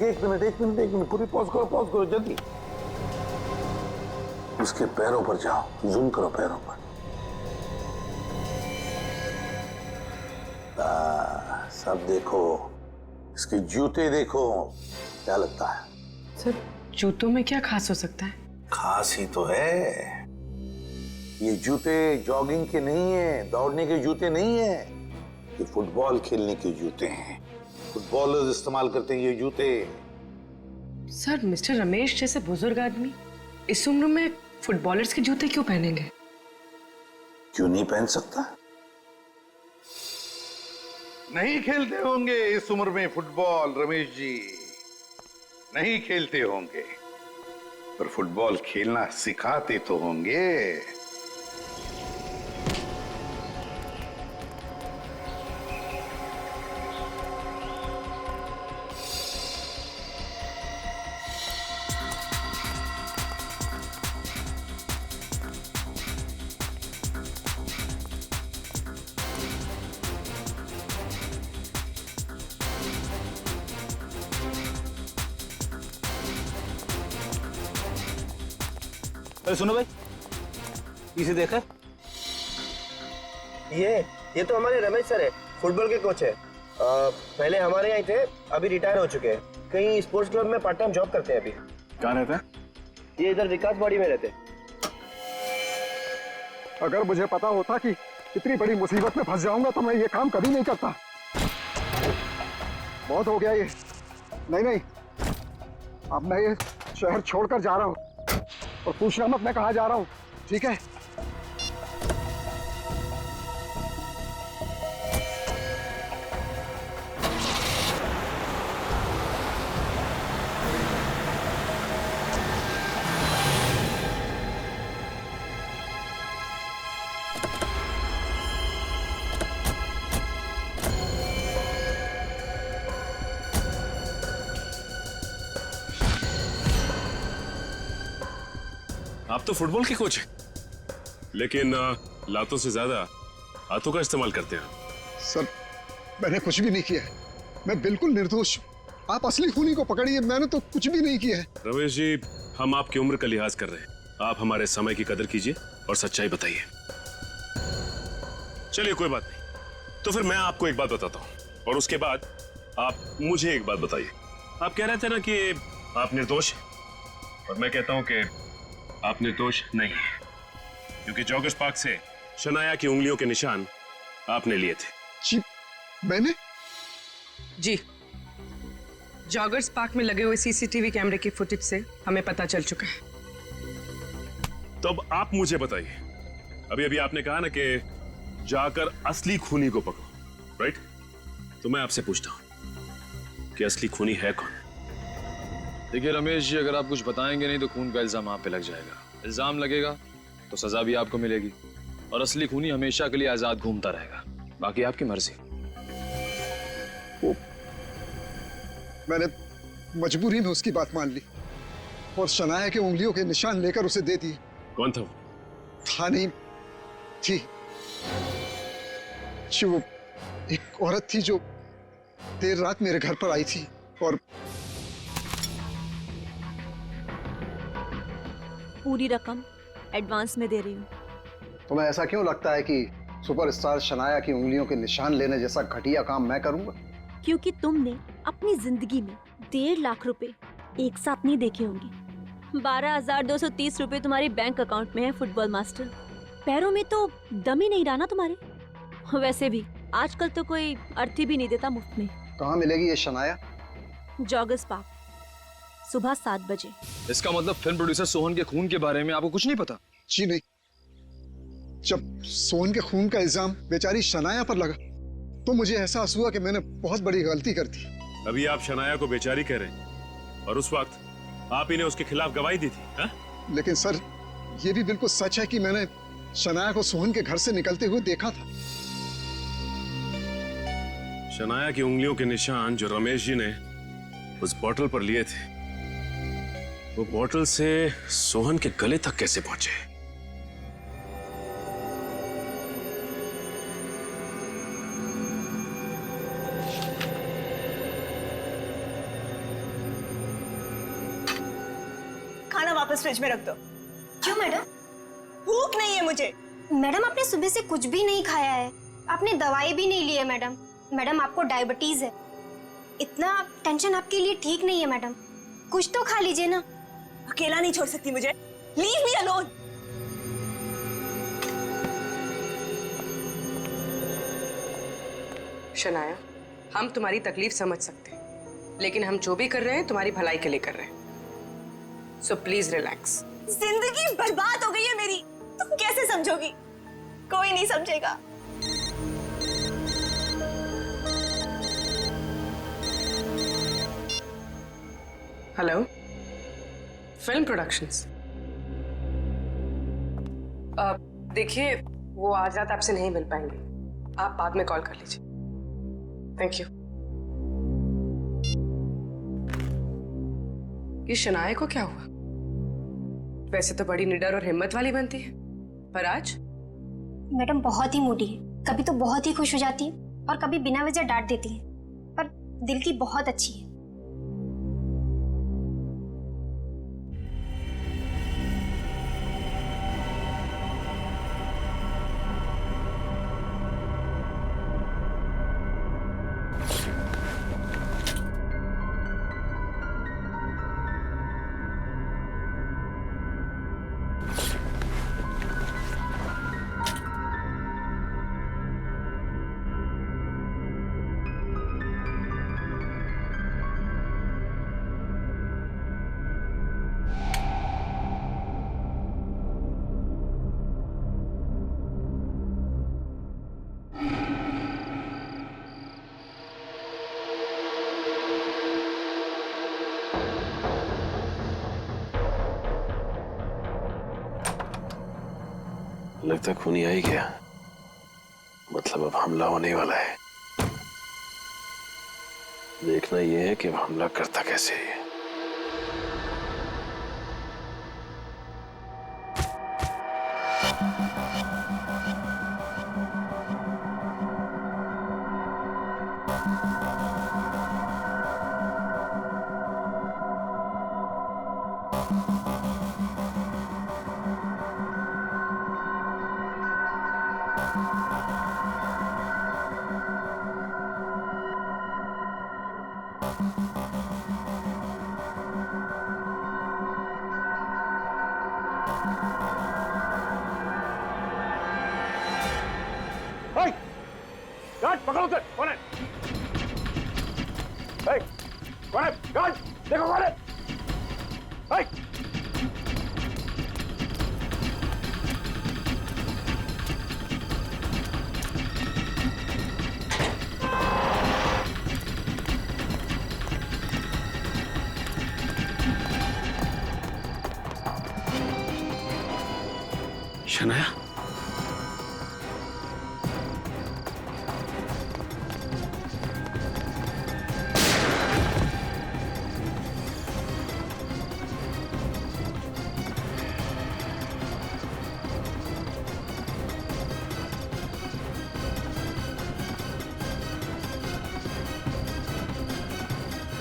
एक मिनट पूरी पॉज करो जल्दी। उसके पैरों पर जाओ, जूम करो पैरों पर। सब देखो, इसके जूते देखो, क्या लगता है? सर जूतों में क्या खास हो सकता है? खास ही तो है। ये जूते जॉगिंग के नहीं है, दौड़ने के जूते नहीं है, ये फुटबॉल खेलने के जूते हैं। फुटबॉलर्स इस्तेमाल करते हैं ये जूते। सर मिस्टर रमेश जैसे बुजुर्ग आदमी इस उम्र में फुटबॉलर्स के जूते क्यों पहनेंगे? क्यों नहीं पहन सकता? नहीं खेलते होंगे इस उम्र में फुटबॉल रमेश जी, नहीं खेलते होंगे, पर फुटबॉल खेलना सिखाते तो होंगे। अरे सुनो भाई, इसे देखा? ये तो हमारे रमेश सर है, फुटबॉल के कोच है। पहले हमारे यहाँ थे, अभी रिटायर हो चुके हैं। कहीं स्पोर्ट्स क्लब में पार्ट टाइम जॉब करते हैं अभी। कहाँ रहते हैं? ये इधर विकास बाड़ी में रहते हैं। अगर मुझे पता होता कि इतनी बड़ी मुसीबत में फंस जाऊंगा तो मैं ये काम कभी नहीं करता। बहुत हो गया ये। नहीं, अब मैं ये शहर छोड़कर जा रहा हूँ और पूछना मत मैं कहाँ जा रहा हूँ, ठीक है? आप तो फुटबॉल के कोच हैं, लेकिन लातों से ज्यादा हाथों का इस्तेमाल करते हैं। सर मैंने कुछ भी नहीं किया है, मैं बिल्कुल निर्दोष हूँ। आप असली खूनी को पकड़िए, मैंने तो कुछ भी नहीं किया है। रमेश जी, हम आपकी उम्र का लिहाज कर रहे हैं, आप हमारे समय की कदर कीजिए और सच्चाई बताइए। चलिए कोई बात नहीं, तो फिर मैं आपको एक बात बताता हूँ और उसके बाद आप मुझे एक बात बताइए। आप कह रहे थे ना कि आप निर्दोष हैं, और मैं कहता हूँ कि आप निर्दोष नहीं है, क्योंकि जॉगर्स पार्क से शनाया की उंगलियों के निशान आपने लिए थे। जी मैंने? जी, जॉगर्स पार्क में लगे हुए सीसीटीवी कैमरे की फुटेज से हमें पता चल चुका है। तो अब आप मुझे बताइए, अभी अभी आपने कहा ना कि जाकर असली खूनी को पकड़ो, राइट? तो मैं आपसे पूछता हूं कि असली खूनी है कौन? देखिए रमेश जी, अगर आप कुछ बताएंगे नहीं तो खून का इल्जाम आप पे लग जाएगा। इल्जाम लगेगा तो सजा भी आपको मिलेगी, और असली खूनी हमेशा के लिए आजाद घूमता रहेगा। बाकी आपकी मर्जी। मैंने मजबूरी में उसकी बात मान ली और शनाया के उंगलियों के निशान लेकर उसे दे दिए। कौन था वो? था नहीं, थी। वो एक औरत थी जो देर रात मेरे घर पर आई थी और पूरी रकम एडवांस में दे रही हूँ। तुम्हें ऐसा क्यों लगता है कि सुपरस्टार शनाया की उंगलियों के निशान लेने जैसा घटिया काम मैं करूंगा? क्योंकि तुमने अपनी जिंदगी में 1.5 लाख रुपए एक साथ नहीं देखे होंगे। 12,230 रुपए तुम्हारे बैंक अकाउंट में है फुटबॉल मास्टर। पैरों में तो दम ही नहीं रहा ना तुम्हारे। वैसे भी आजकल तो कोई अर्थी भी नहीं देता मुफ्त में। कहाँ मिलेगी ये शनाया? जॉगर्स पार्क, सुबह 7 बजे। इसका मतलब फिल्म प्रोड्यूसर सोहन के खून के बारे में आपको कुछ नहीं पता? जी नहीं। जब सोहन के खून का इल्जाम बेचारी शनाया पर लगा तो मुझे एहसास हुआ कि मैंने बहुत बड़ी गलती कर दी। अभी आप शनाया को बेचारी कह रहे हैं और उस वक्त आप ही ने उसके खिलाफ गवाही दी थी, हा? लेकिन सर, ये भी बिल्कुल सच है कि मैंने शनाया को सोहन के घर से निकलते हुए देखा था। शनाया की उंगलियों के निशान जो रमेश जी ने उस बोतल पर लिए थे, वो बोतल से सोहन के गले तक कैसे पहुंचे? खाना वापस फ्रिज में रख दो। क्यों मैडम? भूख नहीं है मुझे। मैडम आपने सुबह से कुछ भी नहीं खाया है, आपने दवाई भी नहीं ली है मैडम। मैडम आपको डायबिटीज है, इतना टेंशन आपके लिए ठीक नहीं है मैडम। कुछ तो खा लीजिए ना। अकेला नहीं छोड़ सकती मुझे। Leave me alone. शनाया, हम तुम्हारी तकलीफ समझ सकते हैं, लेकिन हम जो भी कर रहे हैं तुम्हारी भलाई के लिए कर रहे हैं। So please relax. जिंदगी बर्बाद हो गई है मेरी, तुम कैसे समझोगी? कोई नहीं समझेगा। Hello, film productions. देखिए, वो आज रात आपसे नहीं मिल पाएंगे, आप बाद में कॉल कर लीजिए। Thank you. ये शनाया को क्या हुआ? वैसे तो बड़ी निडर और हिम्मत वाली बनती है, पर आज? मैडम बहुत ही मूडी है, कभी तो बहुत ही खुश हो जाती है और कभी बिना वजह डांट देती है, पर दिल की बहुत अच्छी है। लगता खूनी आ ही गया, मतलब अब हमला होने वाला है। देखना यह है कि अब हमला करता कैसे है। गार्ड पकड़ो उसे। कौन है? कौन है? गार्ड देखो कौन है? शनाया,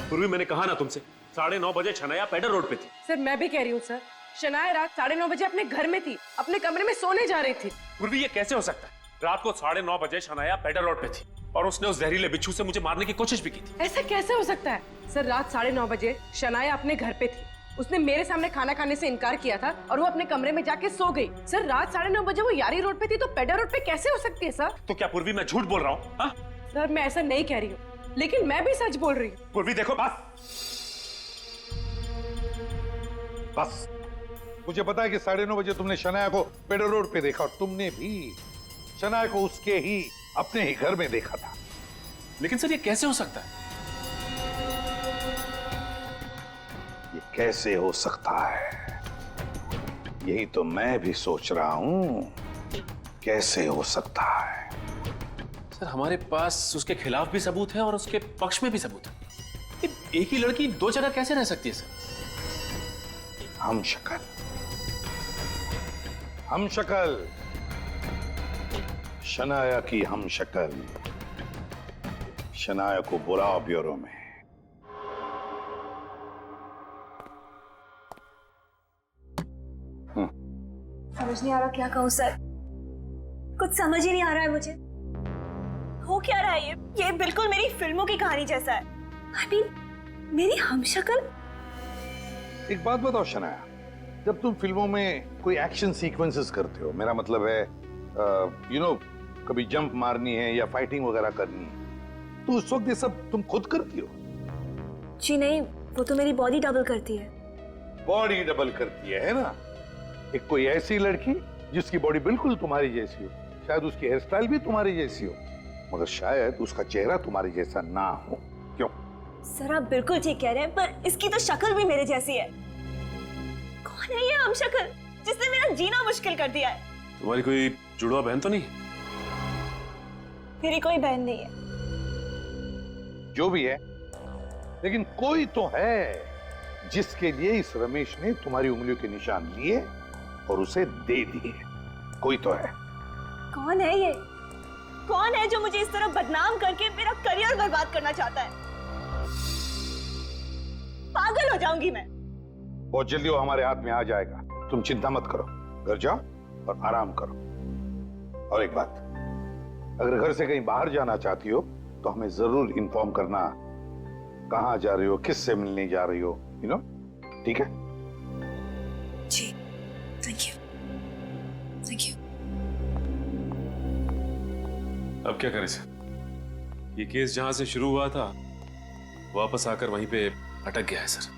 पूर्वी मैंने कहा ना तुमसे, 9:30 बजे शनाया पेडर रोड पे थी। सर मैं भी कह रही हूँ सर, शनाया रात 9:30 बजे अपने घर में थी, अपने कमरे में सोने जा रही थी। पूर्वी ये कैसे हो सकता है? रात को 9:30 बजे शनाया पेडर रोड पे थी और उसने उस जहरीले बिच्छू से मुझे मारने की कोशिश भी की थी। ऐसा कैसे हो सकता है? सर रात 9:30 बजे शनाया अपने घर पे थी उसने मेरे सामने खाना खाने से इनकार किया था और वो अपने कमरे में जाके सो गई। सर रात 9:30 बजे वो यारी रोड पे थी तो पेडा रोड पे कैसे हो सकती है सर? तो क्या पूर्वी मैं झूठ बोल रहा हूँ? हाँ? सर मैं ऐसा नहीं कह रही हूँ, लेकिन मैं भी सच बोल रही हूँ। पूर्वी देखो बस मुझे पता है कि 9:30 बजे तुमने शनाया को पेडर रोड पे देखा और तुमने भी शनाया को उसके ही अपने ही घर में देखा था। लेकिन सर ये कैसे हो सकता है? ये कैसे हो सकता है, यही तो मैं भी सोच रहा हूं, कैसे हो सकता है। सर हमारे पास उसके खिलाफ भी सबूत है और उसके पक्ष में भी सबूत है। एक ही लड़की दो जगह कैसे रह सकती है सर? हम शक्ल शनाया की हम शक्ल। शनाया को बुलाओ ब्यूरो में। समझ नहीं आ रहा क्या कहूँ सर, कुछ समझ ही नहीं आ रहा है मुझे। हो क्या रहा है ये बिल्कुल मेरी फिल्मों की कहानी जैसा है। I mean, मेरी हमशक्ल। एक बात बताओ शनाया, जब तुम फिल्मों में कोई एक्शन सीक्वेंसेस करते हो, मेरा मतलब है कभी जंप मारनी है या फाइटिंग वगैरह करनी है, तो उस वक्त ये सब तुम खुद करती हो? जी नहीं, वो तो मेरी बॉडी डबल करती है। बॉडी डबल करती है ना? एक कोई ऐसी लड़की जिसकी बॉडी बिल्कुल तुम्हारी जैसी हो, शायद उसकी हेयर स्टाइल भी तुम्हारी जैसी हो, मगर शायद उसका चेहरा तुम्हारी जैसा ना हो। क्यों? सर आप बिल्कुल ठीक कह रहे हैं, पर इसकी तो शक्ल भी मेरे जैसी है। कौन है ये हमशक्ल जिसने मेरा जीना मुश्किल कर दिया है? तुम्हारी कोई जुड़वा बहन तो नहीं? मेरी कोई बहन नहीं है। जो भी है, लेकिन कोई तो है जिसके लिए इस रमेश ने तुम्हारी उंगलियों के निशान लिए और उसे दे दिए। कोई तो है। कौन है ये? कौन है जो मुझे इस तरह बदनाम करके मेरा करियर बर्बाद करना चाहता है? पागल हो जाऊंगी मैं। बहुत जल्दी वो हमारे हाथ में आ जाएगा, तुम चिंता मत करो। घर जाओ और आराम करो। और एक बात, अगर घर से कहीं बाहर जाना चाहती हो तो हमें जरूर इन्फॉर्म करना, कहां जा रही हो, किससे मिलने जा रही हो, ठीक है? जी, थैंक यू। अब क्या करें सर? ये केस जहां से शुरू हुआ था वापस आकर वहीं पे अटक गया है सर।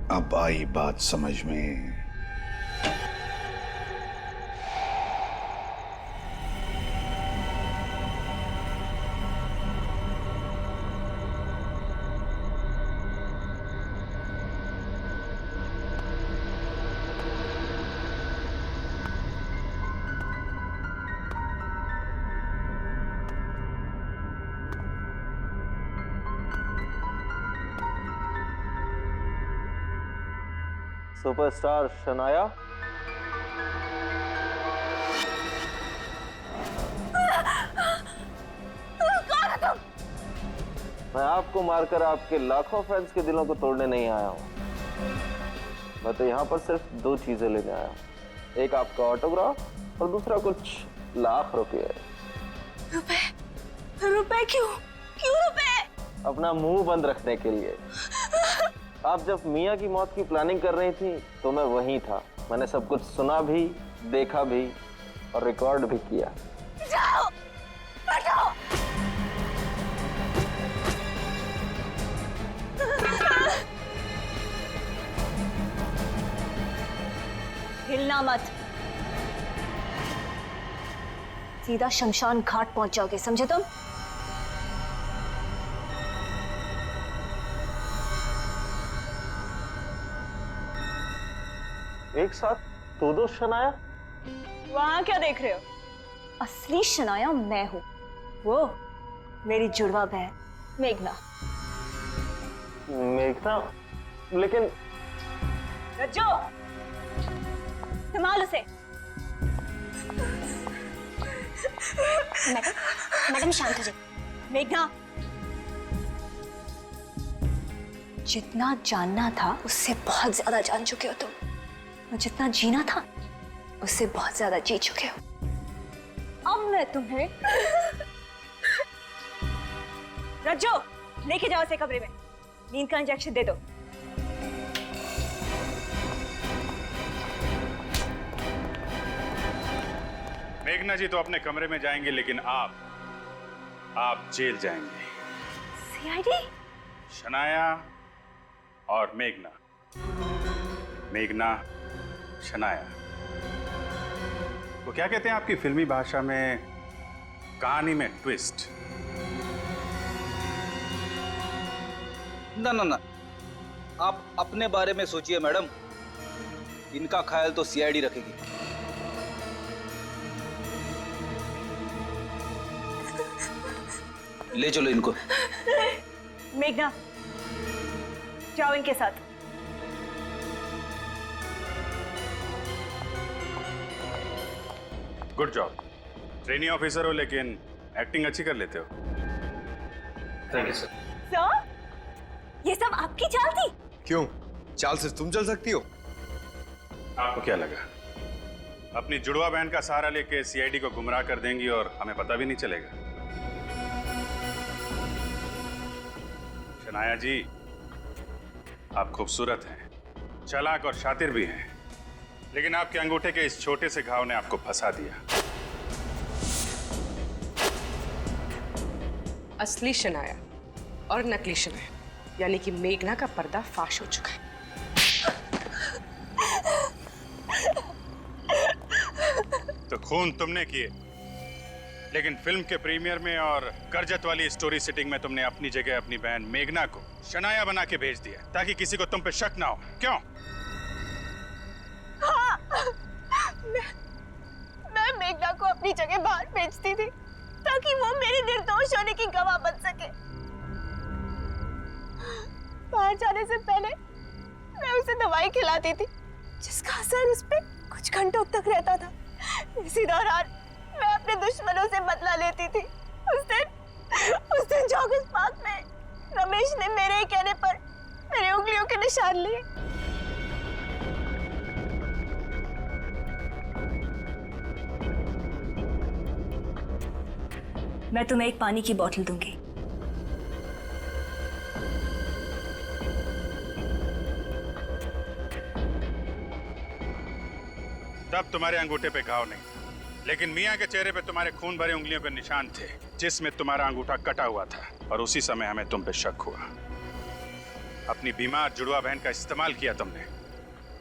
अब आई बात समझ में। सुपरस्टार शनाया, कौन है तुम? मैं आपको मारकर आपके लाखों फैंस के दिलों को तोड़ने नहीं आया हूं। मैं तो यहाँ पर सिर्फ दो चीजें लेने आया हूँ, एक आपका ऑटोग्राफ और दूसरा कुछ लाख रुपए। रुपए क्यों? क्यों रुपए? अपना मुंह बंद रखने के लिए। आप जब मियाँ की मौत की प्लानिंग कर रही थी तो मैं वहीं था। मैंने सब कुछ सुना भी, देखा भी और रिकॉर्ड भी किया। जाओ, हटो। हिलना मत, सीधा शमशान घाट पहुंच जाओगे, समझे तुम? एक साथ दो शनाया? वहां क्या देख रहे हो? असली शनाया मैं हूँ, वो मेरी जुड़वा बहन मेघना। मेघना? लेकिन रज्जो, संभाल उसे। मैडम शांत हो जाइए। मेघना, जितना जानना था उससे बहुत ज्यादा जान चुके हो तुम, और जितना जीना था उससे बहुत ज्यादा जी चुके हो। अब मैं तुम्हें रज्जो, लेके जाओ इसे कमरे में, नींद का इंजेक्शन दे दो। मेघना जी तो अपने कमरे में जाएंगे, लेकिन आप जेल जाएंगे। सीआईडी? शनाया और मेघना, मेघना शनाया, वो क्या कहते हैं आपकी फिल्मी भाषा में, कहानी में ट्विस्ट। ना ना ना, आप अपने बारे में सोचिए मैडम, इनका ख्याल तो सीआईडी रखेगी। ले चलो इनको। मेघना, जाओ इनके साथ। Good job. ट्रेनी ऑफिसर हो लेकिन एक्टिंग अच्छी कर लेते हो। Thank you sir. सर, ये सब आपकी चाल थी? क्यों? चाल से तुम चल सकती हो? आपको क्या लगा अपनी जुड़वा बहन का सहारा लेके सीआईडी को गुमराह कर देंगी और हमें पता भी नहीं चलेगा? शनाया जी, आप खूबसूरत हैं, चालाक और शातिर भी हैं, लेकिन आपके अंगूठे के इस छोटे से घाव ने आपको फंसा दिया। असली शनाया और नकली शनाया यानी कि मेघना का पर्दा फाश हो चुका है। तो खून तुमने किए, लेकिन फिल्म के प्रीमियर में और करजत वाली स्टोरी सेटिंग में तुमने अपनी जगह अपनी बहन मेघना को शनाया बना के भेज दिया ताकि किसी को तुम पे शक ना हो। क्यों? हाँ, मैं मेघना को अपनी जगह बाहर भेजती थी ताकि वो मेरे निर्दोष होने की गवाह बन सके। बाहर जाने से पहले मैं उसे दवाई खिलाती थी जिसका असर उस पे कुछ घंटों तक रहता था। इसी दौरान मैं अपने दुश्मनों से बदला लेती थी। उस दिन जॉगर्स पार्क में रमेश ने मेरे ही कहने पर मेरी उंगलियों के निशान लिए। मैं तुम्हें एक पानी की बोतल दूंगी। तब तुम्हारे अंगूठे पे घाव नहीं था, लेकिन मियाँ के चेहरे पे तुम्हारे खून भरे उंगलियों के निशान थे जिसमें तुम्हारा अंगूठा कटा हुआ था, और उसी समय हमें तुम पे शक हुआ। अपनी बीमार जुड़वा बहन का इस्तेमाल किया तुमने।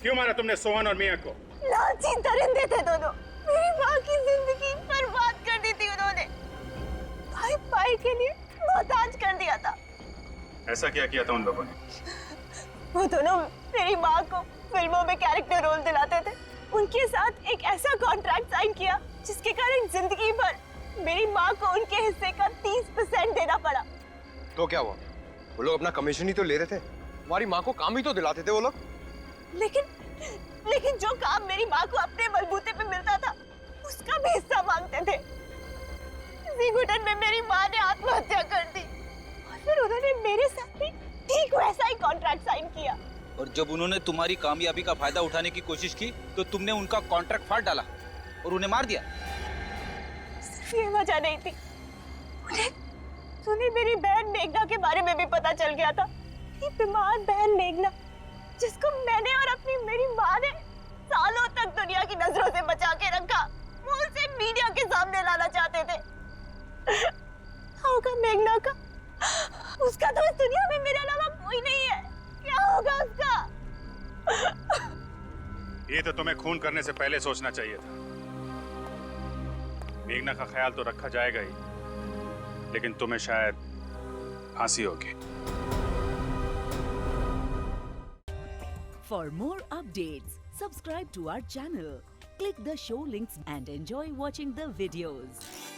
क्यों मारा तुमने सोहन और मियाँ को? लालची दरिंदे थे दोनों, मेरी माँ की जिंदगी बर्बाद कर दी थी उन्होंने। भाई पाई के लिए मोहताज कर दिया था। ऐसा क्या किया था उन लोगों ने? वो दोनों मेरी माँ को फिल्मों में कैरेक्टर रोल दिलाते थे। उनके साथ एक ऐसा कॉन्ट्रैक्ट साइन किया जिसके कारण जिंदगी भर मेरी माँ को उनके हिस्से का 30% देना पड़ा। तो क्या हुआ? वो लोग अपना कमीशन ही तो ले रहे थे, हमारी माँ को काम ही तो दिलाते थे वो लोग। लेकिन जो काम मेरी माँ को अपने बलबूते पे मिलता था उसका भी हिस्सा मांगते थे। इसी घुटन में मेरी माँ ने आत्महत्या कर दी और फिर उन्होंने मेरे साथ भी ठीक वैसा ही कॉन्ट्रैक्ट साइन किया। और जब उन्होंने तुम्हारी कामयाबी का फायदा उठाने की कोशिश की तो तुमने उनका कॉन्ट्रैक्ट फाड़ डाला और उन्हें मार दिया। सिर्फ ये वजह नहीं थी, उन्हें मेरी बहन मेघना के बारे में भी पता चल गया था। ये बीमार बहन मेघना जिसको मैंने और अपनी मेरी माँ ने सालों तक दुनिया की नजरों से बचा के रखा, वो उसे मीडिया के सामने लाना चाहते थे। होगा मेघना का? उसका तो इस दुनिया में मेरे अलावा कोई नहीं है। क्या होगा उसका? ये तो तुम्हें खून करने से पहले सोचना चाहिए था। मेघना का ख्याल तो रखा जाएगा ही, लेकिन तुम्हें शायद फांसी होगी। For more updates, subscribe to our channel, Click the show links and enjoy watching the videos.